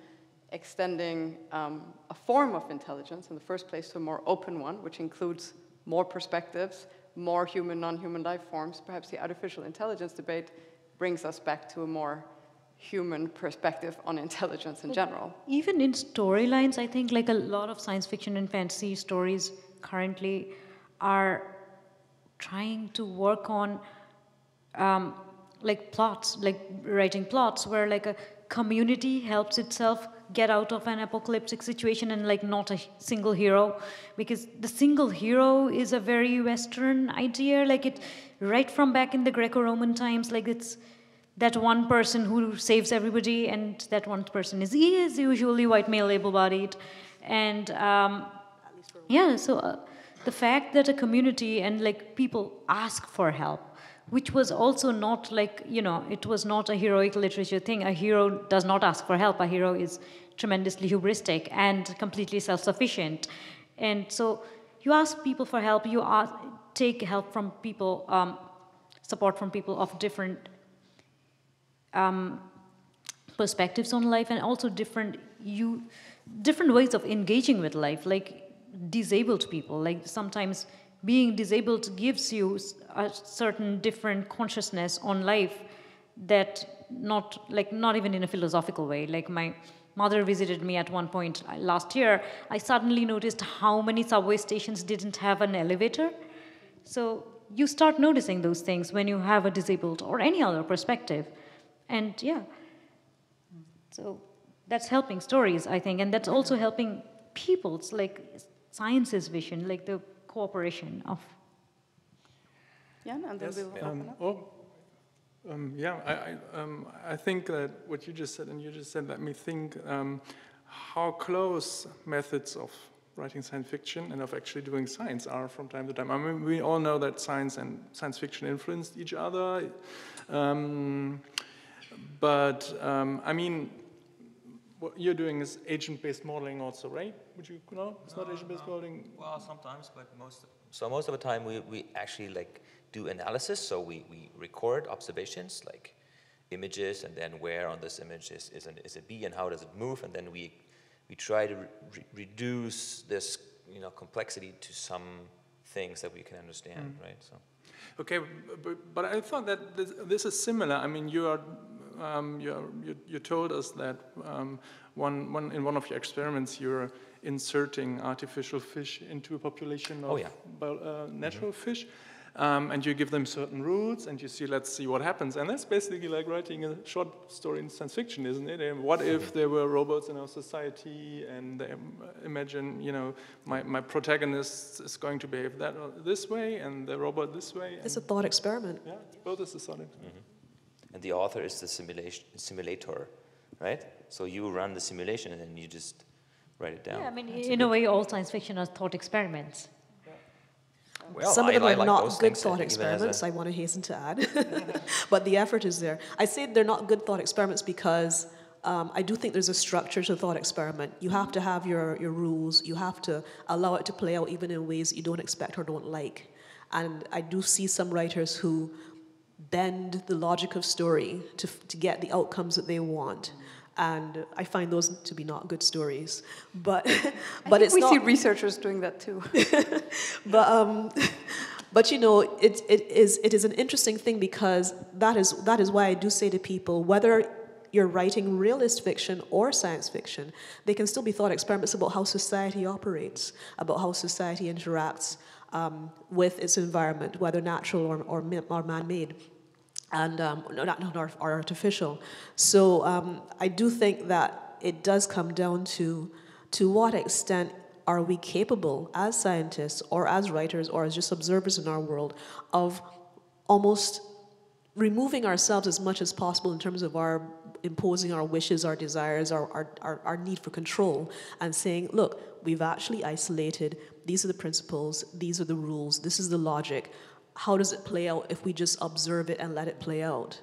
extending a form of intelligence, in the first place to a more open one, which includes more perspectives, more human, non-human life forms. Perhaps the artificial intelligence debate brings us back to a more human perspective on intelligence in general. Even in storylines, I think like a lot of science fiction and fantasy stories currently are trying to work on like plots, like writing plots where like a community helps itself get out of an apocalyptic situation and like not a single hero, because the single hero is a very Western idea, like it right from back in the Greco-Roman times, like it's that one person who saves everybody, and that one person is usually white, male, able-bodied, and yeah, so the fact that a community and like people ask for help, which was also not like, you know, it was not a heroic literature thing. A hero does not ask for help. A hero is tremendously hubristic and completely self-sufficient. And so you ask people for help, you take help from people, support from people of different perspectives on life, and also different ways of engaging with life, like disabled people. Like sometimes being disabled gives you a certain different consciousness on life that not even in a philosophical way. Like my mother visited me at one point last year. I suddenly noticed how many subway stations didn't have an elevator. So you start noticing those things when you have a disabled or any other perspective. And yeah, so that's helping stories, I think, and that's also helping people's, like, science's vision, like the cooperation of. Yeah, and then Yes, we'll open up. I think that what you just said and you just said, let me think how close methods of writing science fiction and of actually doing science are from time to time. I mean, we all know that science and science fiction influenced each other. I mean, what you're doing is agent-based modeling also, right? Would you know? It's not agent-based modeling? Well, sometimes, but most of the time we actually like do analysis. So we record observations, like images, and then where on this image is a bee and how does it move, and then we try to reduce this, you know, complexity to some things that we can understand, right? So. Okay, but I thought that this is similar. I mean, you told us that in one of your experiments you're inserting artificial fish into a population of natural fish, and you give them certain routes, and you see, let's see what happens. And that's basically like writing a short story in science fiction, isn't it? And what if there were robots in our society, and they imagine, you know, my protagonist is going to behave this way, and the robot this way. It's a thought experiment. Yeah, both is a thought experiment. And the author is the simulator, right? So you run the simulation and then you just write it down. Yeah, I mean, in a way, all science fiction are thought experiments. Well, Some of them are like not good thought experiments, I want to hasten to add. But the effort is there. I say they're not good thought experiments because I do think there's a structure to thought experiment. You have to have your rules. You have to allow it to play out even in ways you don't expect or don't like. And I do see some writers who bend the logic of story to get the outcomes that they want. And I find those to be not good stories. But it's we not. see researchers doing that too. But you know, it is an interesting thing, because that is why I do say to people, whether you're writing realist fiction or science fiction, they can still be thought experiments about how society operates, about how society interacts with its environment, whether natural or man-made, and or artificial. So I do think that it does come down to what extent are we capable as scientists or as writers or as just observers in our world of almost removing ourselves as much as possible in terms of our imposing our wishes, our desires, our need for control, and saying, look, we've actually isolated, these are the principles, these are the rules, this is the logic. How does it play out if we just observe it and let it play out?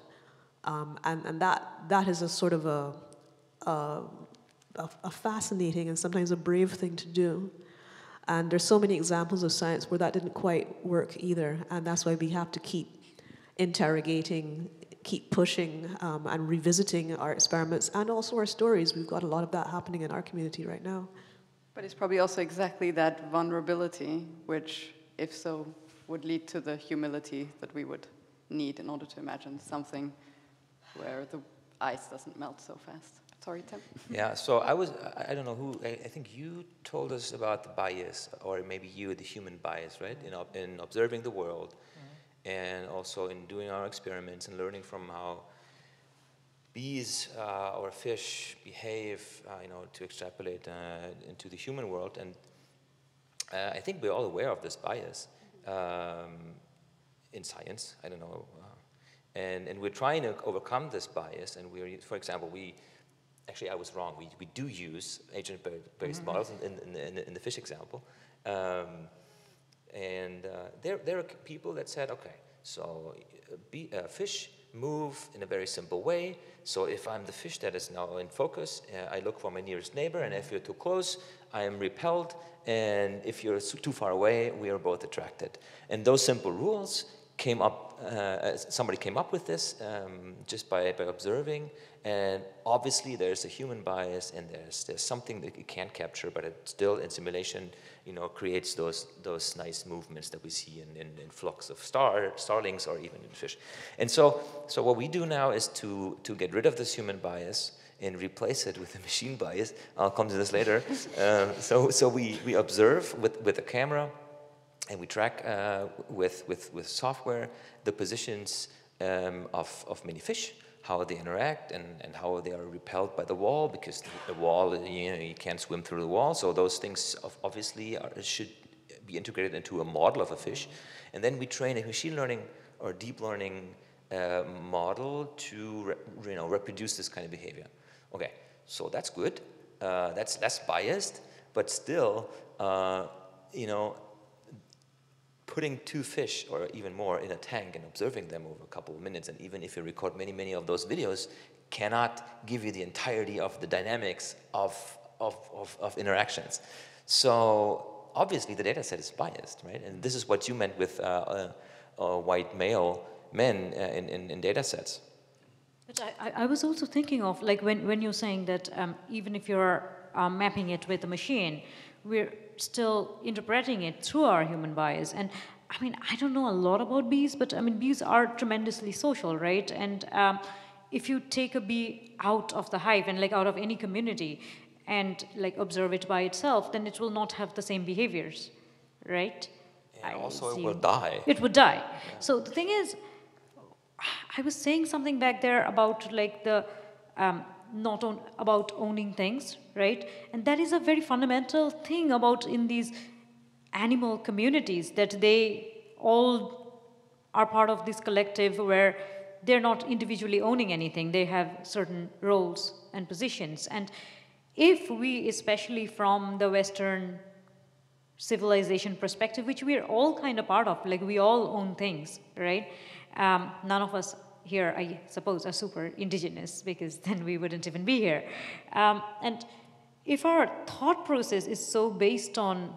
And that is a sort of a fascinating and sometimes a brave thing to do. And there's so many examples of science where that didn't quite work either, and that's why we have to keep interrogating, keep pushing, and revisiting our experiments and also our stories. We've got a lot of that happening in our community right now. But it's probably also exactly that vulnerability which, if so, would lead to the humility that we would need in order to imagine something where the ice doesn't melt so fast. Sorry, Tim. Yeah, so I don't know who, I think you told us about the bias, or maybe you, the human bias, right? In observing the world, and also in doing our experiments and learning from how bees or fish behave, to extrapolate into the human world. And I think we're all aware of this bias in science, I don't know. And we're trying to overcome this bias, and for example, actually, I was wrong. We do use agent-based models in the fish example, and there are people that said, okay, so fish move in a very simple way. So if I'm the fish that is now in focus, I look for my nearest neighbor, and if you're too close, I am repelled, and if you're too far away, we are both attracted. And those simple rules came up. Somebody came up with this just by observing, and obviously there's a human bias, and there's something that you can't capture, but it still in simulation, creates those nice movements that we see in flocks of starlings or even in fish. And so what we do now is to get rid of this human bias and replace it with a machine bias. I'll come to this later. So we observe with a camera. And we track with software the positions of many fish, how they interact, and how they are repelled by the wall, because the wall, you can't swim through the wall. So those things obviously should be integrated into a model of a fish. And then we train a machine learning or deep learning model to reproduce this kind of behavior. Okay, so that's good. That's less biased, but still, putting two fish or even more in a tank and observing them over a couple of minutes, and even if you record many of those videos, cannot give you the entirety of the dynamics of interactions. So obviously the data set is biased, right? And this is what you meant with white male men in data sets. But I was also thinking of, like, when you're saying that even if you're mapping it with a machine, we're still interpreting it through our human bias. And I mean, I don't know a lot about bees, but I mean, bees are tremendously social, right? And if you take a bee out of the hive and like out of any community and like observe it by itself, then it will not have the same behaviors, right? And also it will die. It would die. Yeah. So the thing is, I was saying something back there about like the about owning things, right? And that is a very fundamental thing about in these animal communities, that they all are part of this collective where they're not individually owning anything. They have certain roles and positions. And if we, especially from the Western civilization perspective, which we're all kind of part of, like we all own things, right? None of us here, I suppose, are super indigenous, because then we wouldn't even be here. And if our thought process is so based on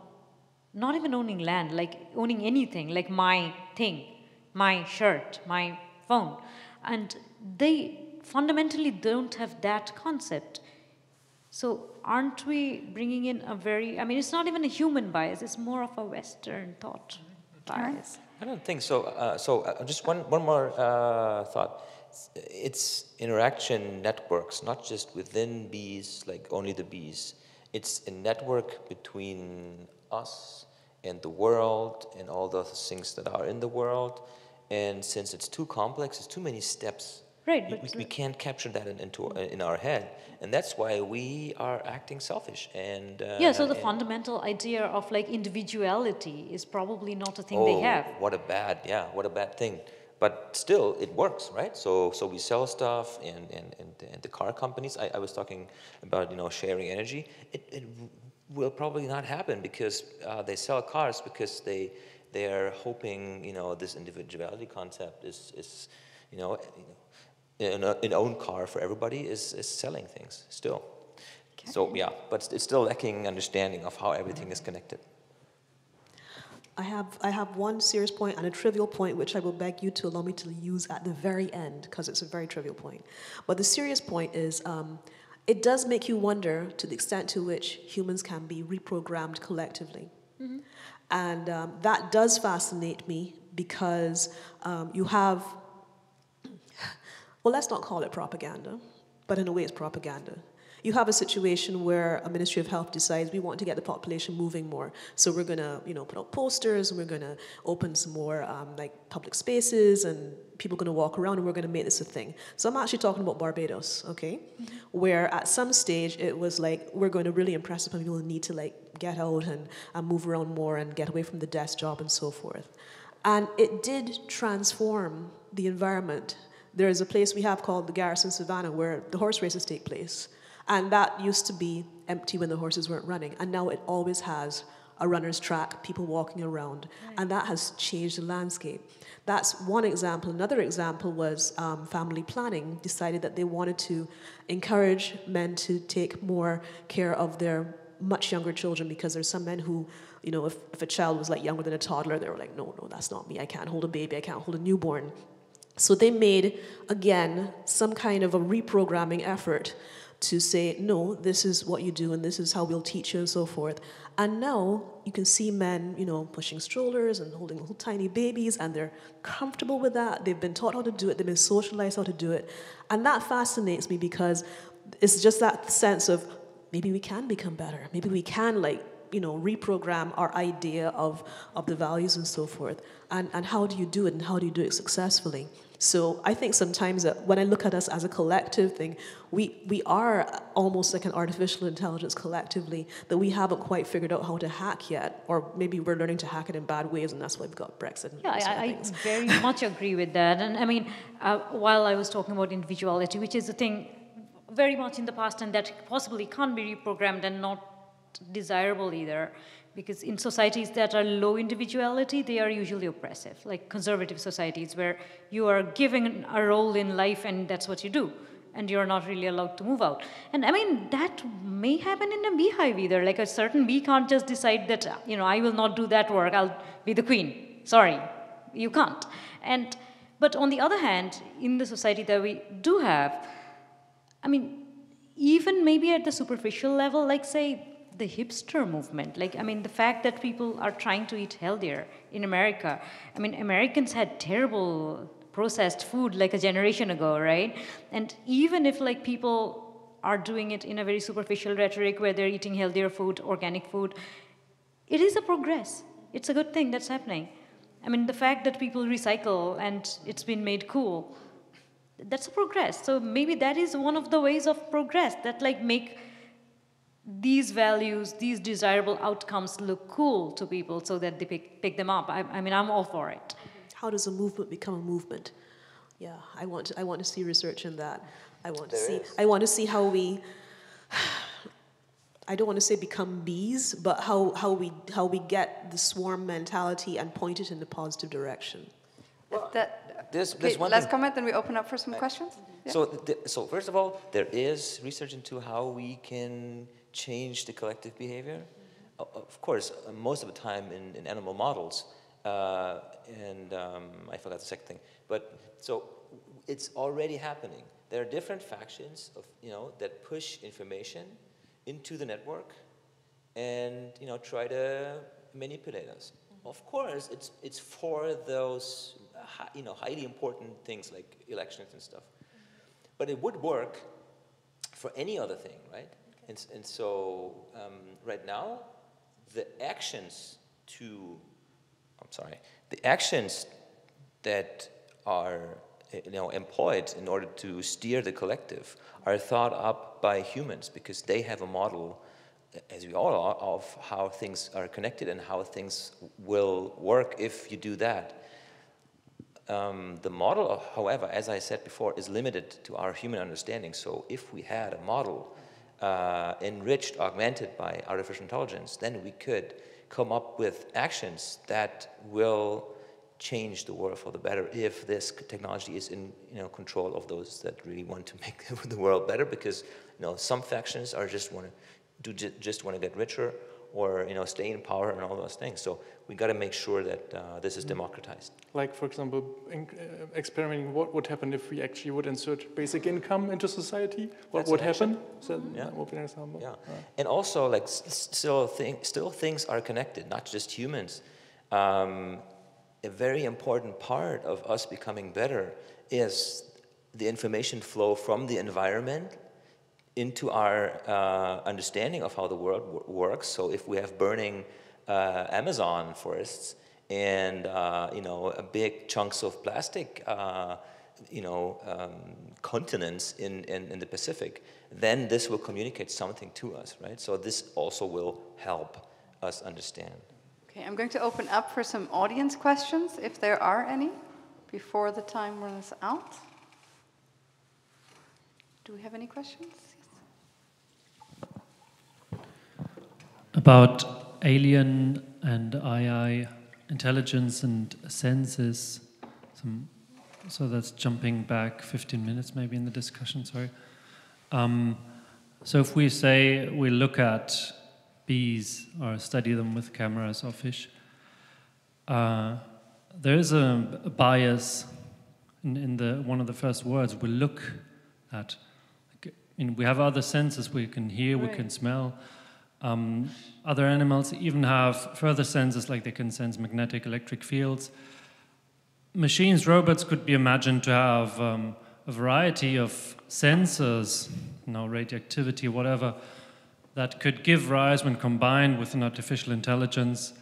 not even owning land, like owning anything, like my thing, my shirt, my phone. And they fundamentally don't have that concept. So aren't we bringing in a very, I mean, it's not even a human bias, it's more of a Western thought bias. I don't think so. Just one more thought. It's interaction networks, not just within bees, like only the bees. It's a network between us and the world and all those things that are in the world. And since it's too complex, it's too many steps. Right, We can't capture that in our head, and that's why we are acting selfish. And so the fundamental idea of like individuality is probably not a thing they have. What a bad thing. But still, it works, right? So we sell stuff, and the car companies. I was talking about sharing energy. It will probably not happen because they sell cars because they are hoping this individuality concept is an own car for everybody is selling things still. Okay. So but it's still lacking understanding of how everything is connected. I have one serious point and a trivial point which I will beg you to allow me to use at the very end because it's a very trivial point. But the serious point is it does make you wonder to the extent to which humans can be reprogrammed collectively. Mm-hmm. And that does fascinate me because you have, well, let's not call it propaganda, but in a way it's propaganda. You have a situation where a Ministry of Health decides we want to get the population moving more. So we're going to, put out posters, and we're going to open some more public spaces, and people are going to walk around, and we're going to make this a thing. So I'm actually talking about Barbados, okay? Mm-hmm. Where at some stage it was like, we're going to really impress upon people who need to get out and move around more and get away from the desk job and so forth. And it did transform the environment. There is a place we have called the Garrison Savannah where the horse races take place. And that used to be empty when the horses weren't running. And now it always has a runner's track, people walking around. Right. And that has changed the landscape. That's one example. Another example was family planning decided that they wanted to encourage men to take more care of their much younger children because there's some men who, if a child was younger than a toddler, they were like, no, that's not me. I can't hold a baby. I can't hold a newborn. So they made, again, some kind of a reprogramming effort to say, no, this is what you do and this is how we'll teach you and so forth. And now you can see men, pushing strollers and holding little tiny babies, and they're comfortable with that. They've been taught how to do it. They've been socialized how to do it. And that fascinates me because it's just that sense of maybe we can become better. Maybe we can reprogram our idea of the values and so forth. And how do you do it, and how do you do it successfully? So I think sometimes that when I look at us as a collective thing, we are almost like an artificial intelligence collectively that we haven't quite figured out how to hack yet, or maybe we're learning to hack it in bad ways, and that's why we've got Brexit. And I very much agree with that. And I mean, while I was talking about individuality, which is a thing very much in the past and that possibly can't be reprogrammed and not desirable either, because in societies that are low individuality, they are usually oppressive, like conservative societies where you are given a role in life and that's what you do, and you're not really allowed to move out. And I mean, that may happen in a beehive either, like a certain bee can't just decide that, I will not do that work, I'll be the queen. Sorry, you can't. But on the other hand, in the society that we do have, I mean, even maybe at the superficial level, like say, the hipster movement, the fact that people are trying to eat healthier in America. I mean, Americans had terrible processed food like a generation ago, right? And even if people are doing it in a very superficial rhetoric where they're eating healthier food, organic food, it is a progress. It's a good thing that's happening. I mean, the fact that people recycle and it's been made cool, that's a progress. So maybe that is one of the ways of progress that make these values, these desirable outcomes look cool to people so that they pick them up. I mean, I'm all for it. How does a movement become a movement? Yeah, I want to see research in that. I want to see how we, I don't want to say become bees, but how we get the swarm mentality and point it in the positive direction. Well, there's one last thing. comment, then we open up for some questions. Yeah. So first of all, there is research into how we can change the collective behavior. Of course, most of the time in animal models, and I forgot the second thing. But so it's already happening. There are different factions of, that push information into the network and, try to manipulate us. Of course, it's for those, highly important things like elections and stuff. But it would work for any other thing, right? And so right now, the actions that are employed in order to steer the collective are thought up by humans because they have a model, as we all are, of how things are connected and how things will work if you do that. The model, however, as I said before, is limited to our human understanding. So if we had a model enriched, augmented by artificial intelligence, then we could come up with actions that will change the world for the better if this technology is in control of those that really want to make the world better, because some factions are just want to get richer or stay in power and all those things. So we got to make sure that this is democratized. Like, for example, experimenting what would happen if we actually would insert basic income into society. What would happen? So that would be an example. Yeah, and also like still things are connected, not just humans. A very important part of us becoming better is the information flow from the environment into our understanding of how the world works. So if we have burning Amazon forests and big chunks of plastic, continents in the Pacific, then this will communicate something to us, right? So this also will help us understand. Okay, I'm going to open up for some audience questions, if there are any, before the time runs out. Do we have any questions? Yes. About alien and AI intelligence and senses. So that's jumping back 15 minutes maybe in the discussion, sorry. So if we say we look at bees or study them with cameras or fish, there is a bias in one of the first words. We look at, we have other senses. We can hear, we can smell. Other animals even have further senses, like they can sense magnetic, electric fields. Machines, robots could be imagined to have a variety of sensors, radioactivity, whatever, that could give rise, when combined with an artificial intelligence,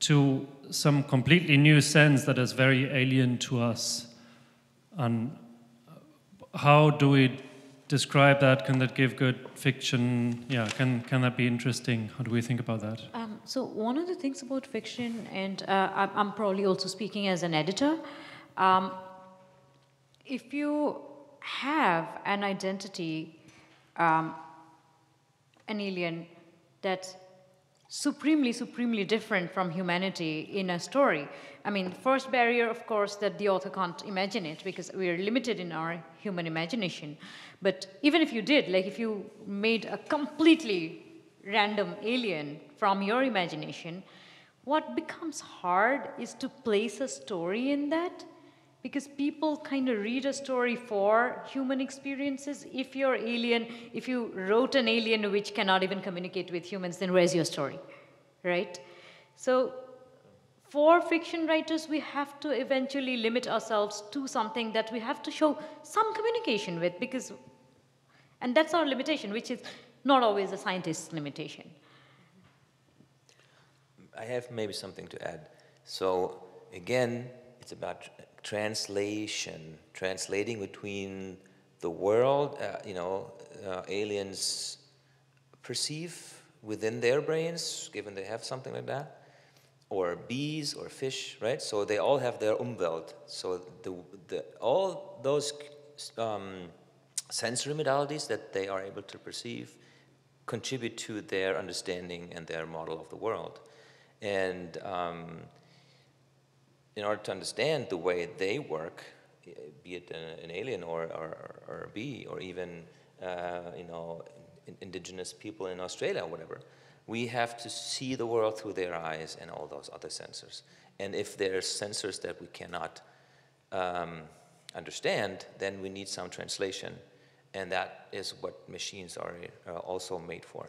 to some completely new sense that is very alien to us. And how do we describe that? Can that give good fiction? Yeah, can that be interesting? How do we think about that? So one of the things about fiction, and I'm probably also speaking as an editor, if you have an identity, an alien that's supremely different from humanity in a story. I mean, first barrier, of course, that the author can't imagine it because we are limited in our human imagination. But even if you did, like if you made a completely random alien from your imagination, what becomes hard is to place a story in that, because people kind of read a story for human experiences. If you're alien, if you wrote an alien which cannot even communicate with humans, then where's your story, right? So for fiction writers, we have to eventually limit ourselves to something that we have to show some communication with, and that's our limitation, which is not always a scientist's limitation. I have maybe something to add. So again, it's about translating between the world, aliens perceive within their brains, given they have something like that, or bees or fish, right? So they all have their Umwelt. So all those sensory modalities that they are able to perceive contribute to their understanding and their model of the world. And in order to understand the way they work, be it an alien or a bee, or even indigenous people in Australia or whatever, we have to see the world through their eyes and all those other sensors. And if there's sensors that we cannot understand, then we need some translation. And that is what machines are also made for.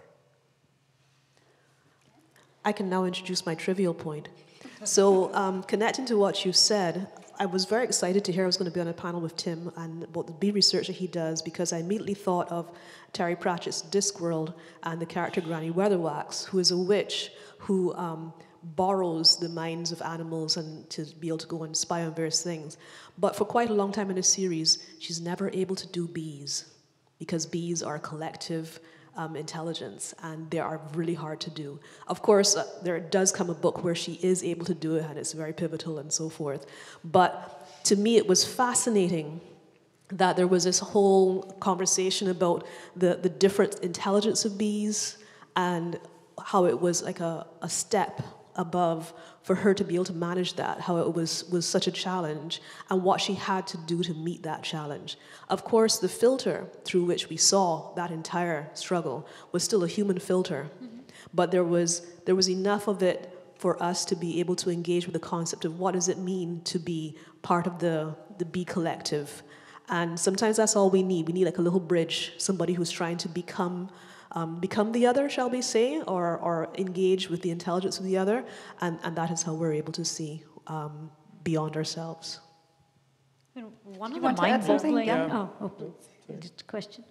I can now introduce my trivial point. So, connecting to what you said, I was very excited to hear I was going to be on a panel with Tim and about the bee research that he does, because I immediately thought of Terry Pratchett's Discworld and the character Granny Weatherwax, who is a witch who borrows the minds of animals and to be able to go and spy on various things. But for quite a long time in the series, she's never able to do bees, because bees are collective intelligence, and they are really hard to do. Of course, there does come a book where she is able to do it, and it's very pivotal and so forth. But to me, it was fascinating that there was this whole conversation about the different intelligence of bees and how it was like a step above for her to be able to manage that, how it was such a challenge, and what she had to do to meet that challenge. Of course, the filter through which we saw that entire struggle was still a human filter, but there was enough of it for us to be able to engage with the concept of what does it mean to be part of the bee collective. And sometimes that's all we need. We need like a little bridge, somebody who's trying to become the other, shall we say, or engage with the intelligence of the other, and that is how we're able to see beyond ourselves. One of the mind-boggling question.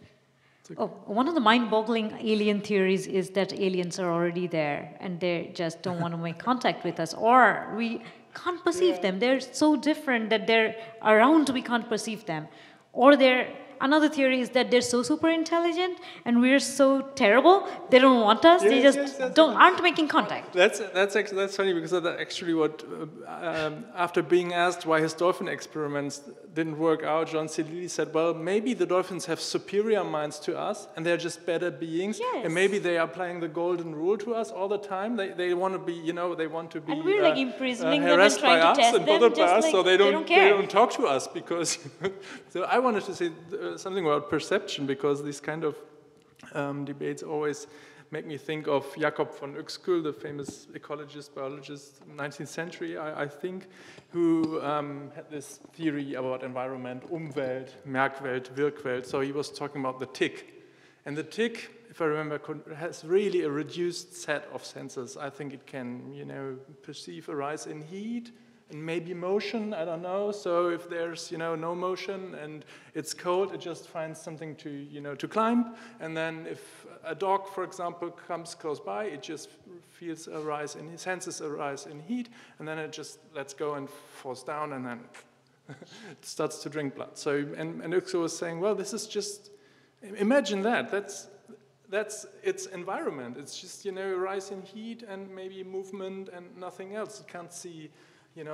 One of the mind-boggling alien theories is that aliens are already there and they just don't want to make contact with us, or we can't perceive them. They're so different that they're around, we can't perceive them, or another theory is that they're so super intelligent and we're so terrible, they don't want us, they just aren't making contact. That's funny, because that's actually what, after being asked why his dolphin experiments didn't work out, John C. Lilly said, well, maybe the dolphins have superior minds to us and they're just better beings, and maybe they are applying the golden rule to us all the time. They want to be, they want to be and we're like imprisoning them and trying to test them, just like so they don't care. They don't talk to us, because so I wanted to say something about perception, because these kind of debates always make me think of Jakob von Uexküll, the famous ecologist, biologist, 19th century, I think, who had this theory about environment, Umwelt, Merkwelt, Wirkwelt. So he was talking about the tick. And the tick, if I remember, has really a reduced set of senses. I think it can, perceive a rise in heat, and maybe motion, I don't know. So if there's, no motion and it's cold, it just finds something to climb. And then if a dog, for example, comes close by, it just feels a rise in, senses a rise in heat, and then it just lets go and falls down, and then it starts to drink blood. So, and Uexküll was saying, well, this is just, imagine that. That's its environment. It's just, a rise in heat and maybe movement and nothing else. It can't see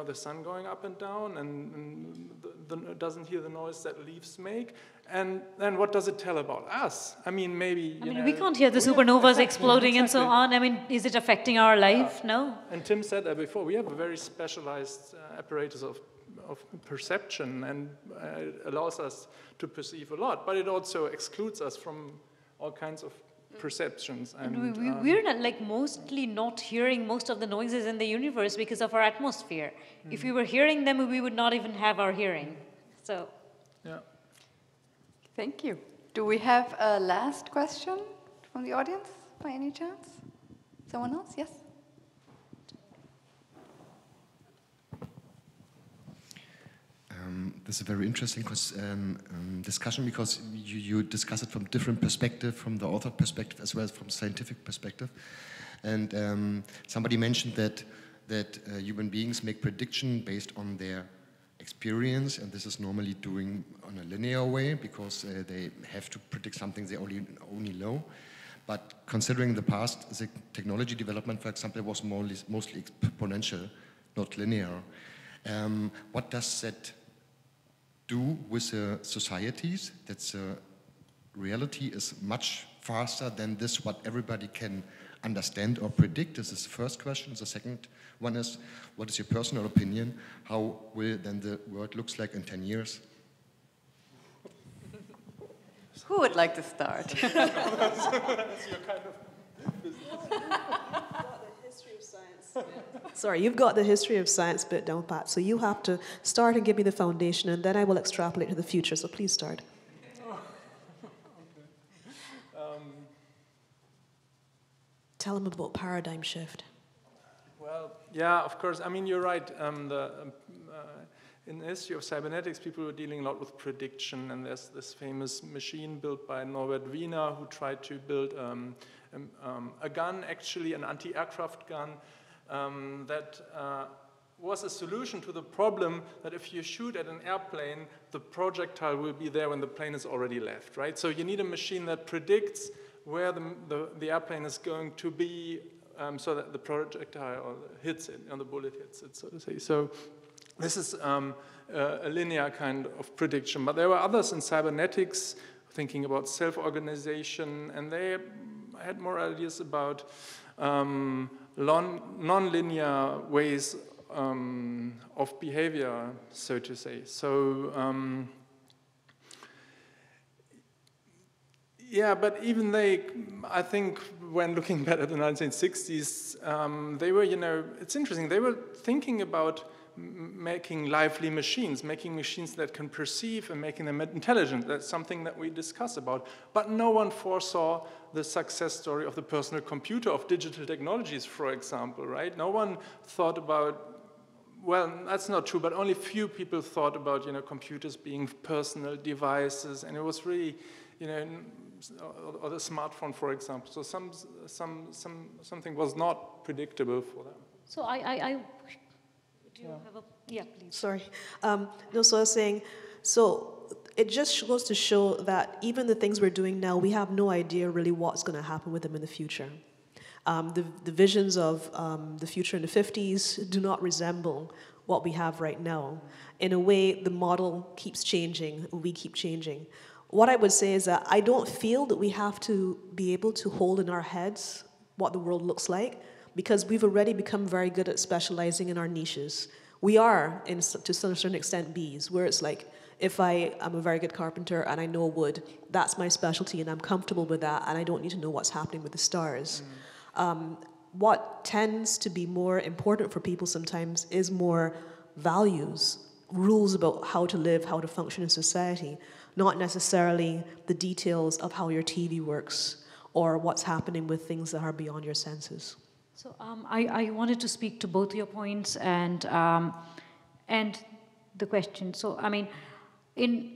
the sun going up and down, and doesn't hear the noise that leaves make. And then what does it tell about us? I mean, maybe, we can't hear the supernovas exploding and so on. I mean, is it affecting our life? No. And Tim said that before. We have a very specialized apparatus of perception, and it allows us to perceive a lot, but it also excludes us from all kinds of perceptions. And we're mostly not hearing most of the noises in the universe because of our atmosphere. If we were hearing them, we would not even have our hearing. So, yeah. Thank you. Do we have a last question from the audience by any chance? Someone else? Yes? This is a very interesting discussion, because you discuss it from different perspective, from the author perspective as well as from scientific perspective. And somebody mentioned that human beings make prediction based on their experience, and this is normally doing on a linear way, because they have to predict something they only know. But considering the past, the technology development, for example, was mostly exponential, not linear. What does that do with societies? That reality is much faster than this, what everybody can understand or predict? This is the first question. The second one is, what is your personal opinion? How will then the world looks like in 10 years? Who would like to start? That's your kind of business. The history of science Sorry, you've got the history of science bit down pat, so you have to start and give me the foundation, and then I will extrapolate to the future, so please start. Tell them about paradigm shift. Well, yeah, of course. I mean, you're right. In the history of cybernetics, people were dealing a lot with prediction, and there's this famous machine built by Norbert Wiener who tried to build a gun, actually an anti-aircraft gun, that was a solution to the problem that if you shoot at an airplane, the projectile will be there when the plane is already left, right? So you need a machine that predicts where the airplane is going to be, so that the projectile hits it, and the bullet hits it, so to say. So this is a linear kind of prediction. But there were others in cybernetics thinking about self-organization, and they had more ideas about non-linear ways of behavior, so to say. So yeah, but even they, I think, when looking back at the 1960s, they were, it's interesting, they were thinking about making lively machines, making machines that can perceive and making them intelligent. That's something that we discuss about. But no one foresaw the success story of the personal computer, of digital technologies, for example, right? No one thought about, well, that's not true, but only few people thought about, computers being personal devices, and it was really, or the smartphone, for example. So something was not predictable for them. So do you have a, yeah, please. Sorry. No, so I was saying, so it just goes to show that even the things we're doing now, we have no idea really what's going to happen with them in the future. The visions of the future in the 50s do not resemble what we have right now. In a way, the model keeps changing, we keep changing. What I would say is that I don't feel that we have to be able to hold in our heads what the world looks like, because we've already become very good at specializing in our niches. We are, to some certain extent, bees, where it's like, if I am a very good carpenter and I know wood, that's my specialty and I'm comfortable with that and I don't need to know what's happening with the stars. What tends to be more important for people sometimes is more values, rules about how to live, how to function in society, not necessarily the details of how your TV works or what's happening with things that are beyond your senses. So I wanted to speak to both your points and the question. So I mean, in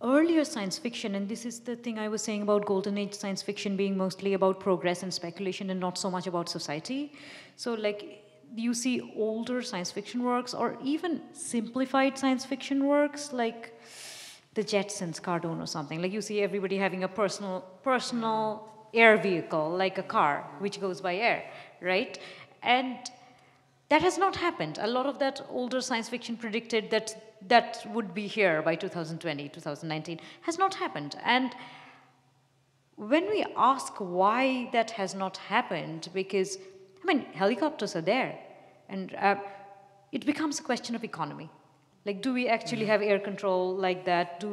earlier science fiction, and this is the thing I was saying about Golden Age science fiction being mostly about progress and speculation and not so much about society. So like you see older science fiction works or even simplified science fiction works like the Jetsons cartoon or something. Like you see everybody having a personal air vehicle, like a car, which goes by air, right? And that has not happened. A lot of that older science fiction predicted that would be here by 2020, 2019, has not happened. And when we ask why that has not happened, because, I mean, helicopters are there, and it becomes a question of economy. Like, do we actually have air control like that?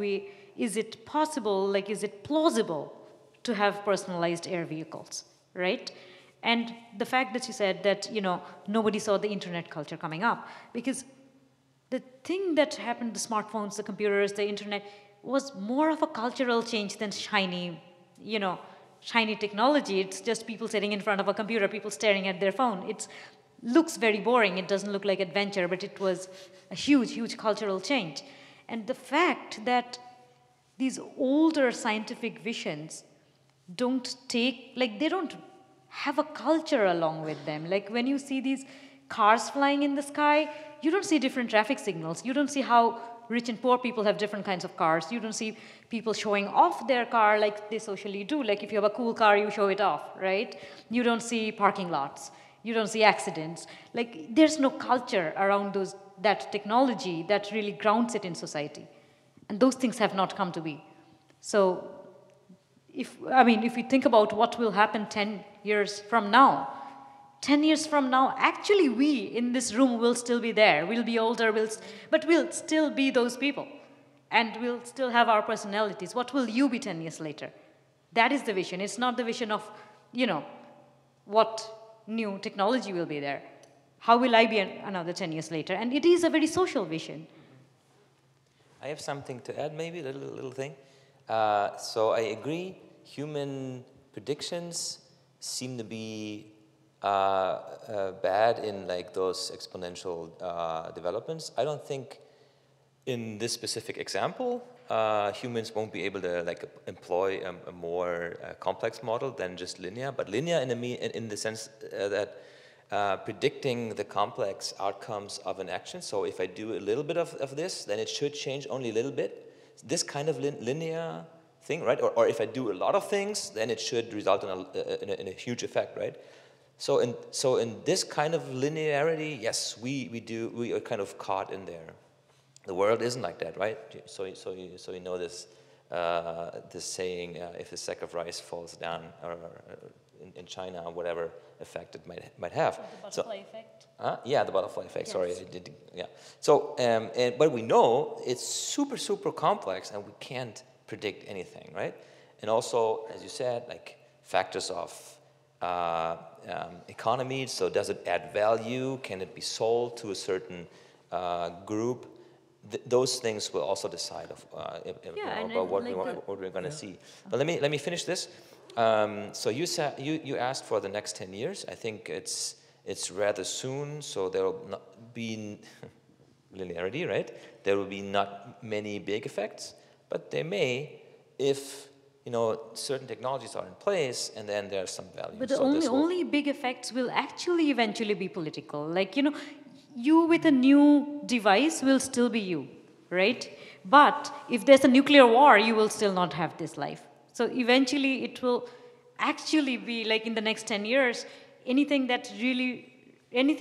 Is it possible, like, is it plausible to have personalized air vehicles, right? And the fact that you said that, nobody saw the internet culture coming up, because the thing that happened, the smartphones, the computers, the internet, was more of a cultural change than shiny technology. It's just people sitting in front of a computer, people staring at their phone. It looks very boring. It doesn't look like adventure, but it was a huge, huge cultural change. And the fact that these older scientific visions they don't have a culture along with them. Like when you see these cars flying in the sky, you don't see different traffic signals. You don't see how rich and poor people have different kinds of cars. You don't see people showing off their car like they socially do. Like if you have a cool car, you show it off, right? You don't see parking lots. You don't see accidents. Like there's no culture around that technology that really grounds it in society. And those things have not come to be. So if we think about what will happen 10 years from now, actually we in this room will still be there. We'll be older, but we'll still be those people. And we'll still have our personalities. What will you be 10 years later? That is the vision. It's not the vision of, what new technology will be there. How will I be another 10 years later? And it is a very social vision. I have something to add, maybe a little thing. So I agree. Human predictions seem to be bad in like those exponential developments. I don't think in this specific example humans won't be able to like employ a more complex model than just linear. But linear in the sense that predicting the complex outcomes of an action. So if I do a little bit of this, then it should change only a little bit. This kind of linear thing, right? Or if I do a lot of things, then it should result in a huge effect, right? So in this kind of linearity, yes, we are kind of caught in there. The world isn't like that, right? So you know this this saying, if the sack of rice falls down, or in China, or whatever effect it might have. The butterfly effect? Yeah, the butterfly effect, Yes. sorry. Yeah. So, but we know it's super, super complex and we can't predict anything, right? And also, as you said, like factors of economy, so does it add value? Can it be sold to a certain group? Those things will also decide about what we're going to see. But let me finish this. So you asked for the next 10 years. I think it's rather soon. So there will not be linearity, right? There will be not many big effects, but there may, if certain technologies are in place, and then there's some value. But the only big effects will actually eventually be political. Like you with a new device will still be you, right? But if there's a nuclear war, you will still not have this life. So eventually it will actually be like in the next 10 years, anything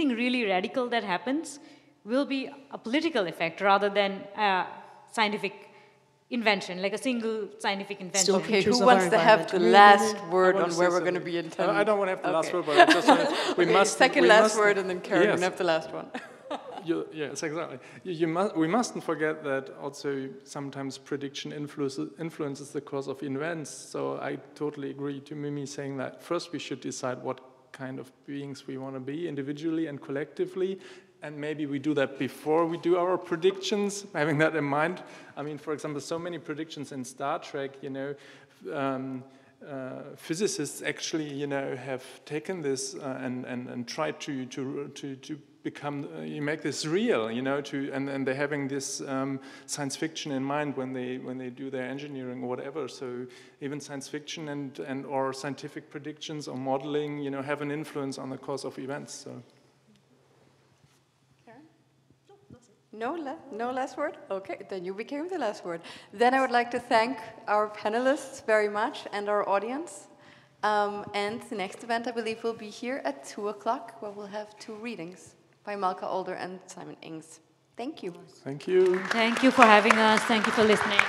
really radical that happens will be a political effect rather than a scientific invention, like a single scientific invention. Still Okay, features who of our wants to have the environment. last word I on wanna where say we're going to something. be in 10 I don't want to have the last Okay. word, but I just want to, we must... Second we last must- word, and then Karen Yes. can have the last one. Yes, exactly. We mustn't forget that also sometimes prediction influences the course of events. So I totally agree to Mimi saying that first we should decide what kind of beings we want to be individually and collectively. And maybe we do that before we do our predictions, having that in mind. I mean, for example, so many predictions in Star Trek, physicists actually, have taken this and tried to become, you make this real, and they're having this science fiction in mind when they do their engineering or whatever. So even science fiction and or scientific predictions or modeling, have an influence on the course of events. So. No last word? Okay, then you became the last word. Then I would like to thank our panelists very much and our audience. And the next event, I believe, will be here at 2 o'clock, where we'll have 2 readings by Malka Older and Simon Ings. Thank you. Thank you. Thank you for having us. Thank you for listening.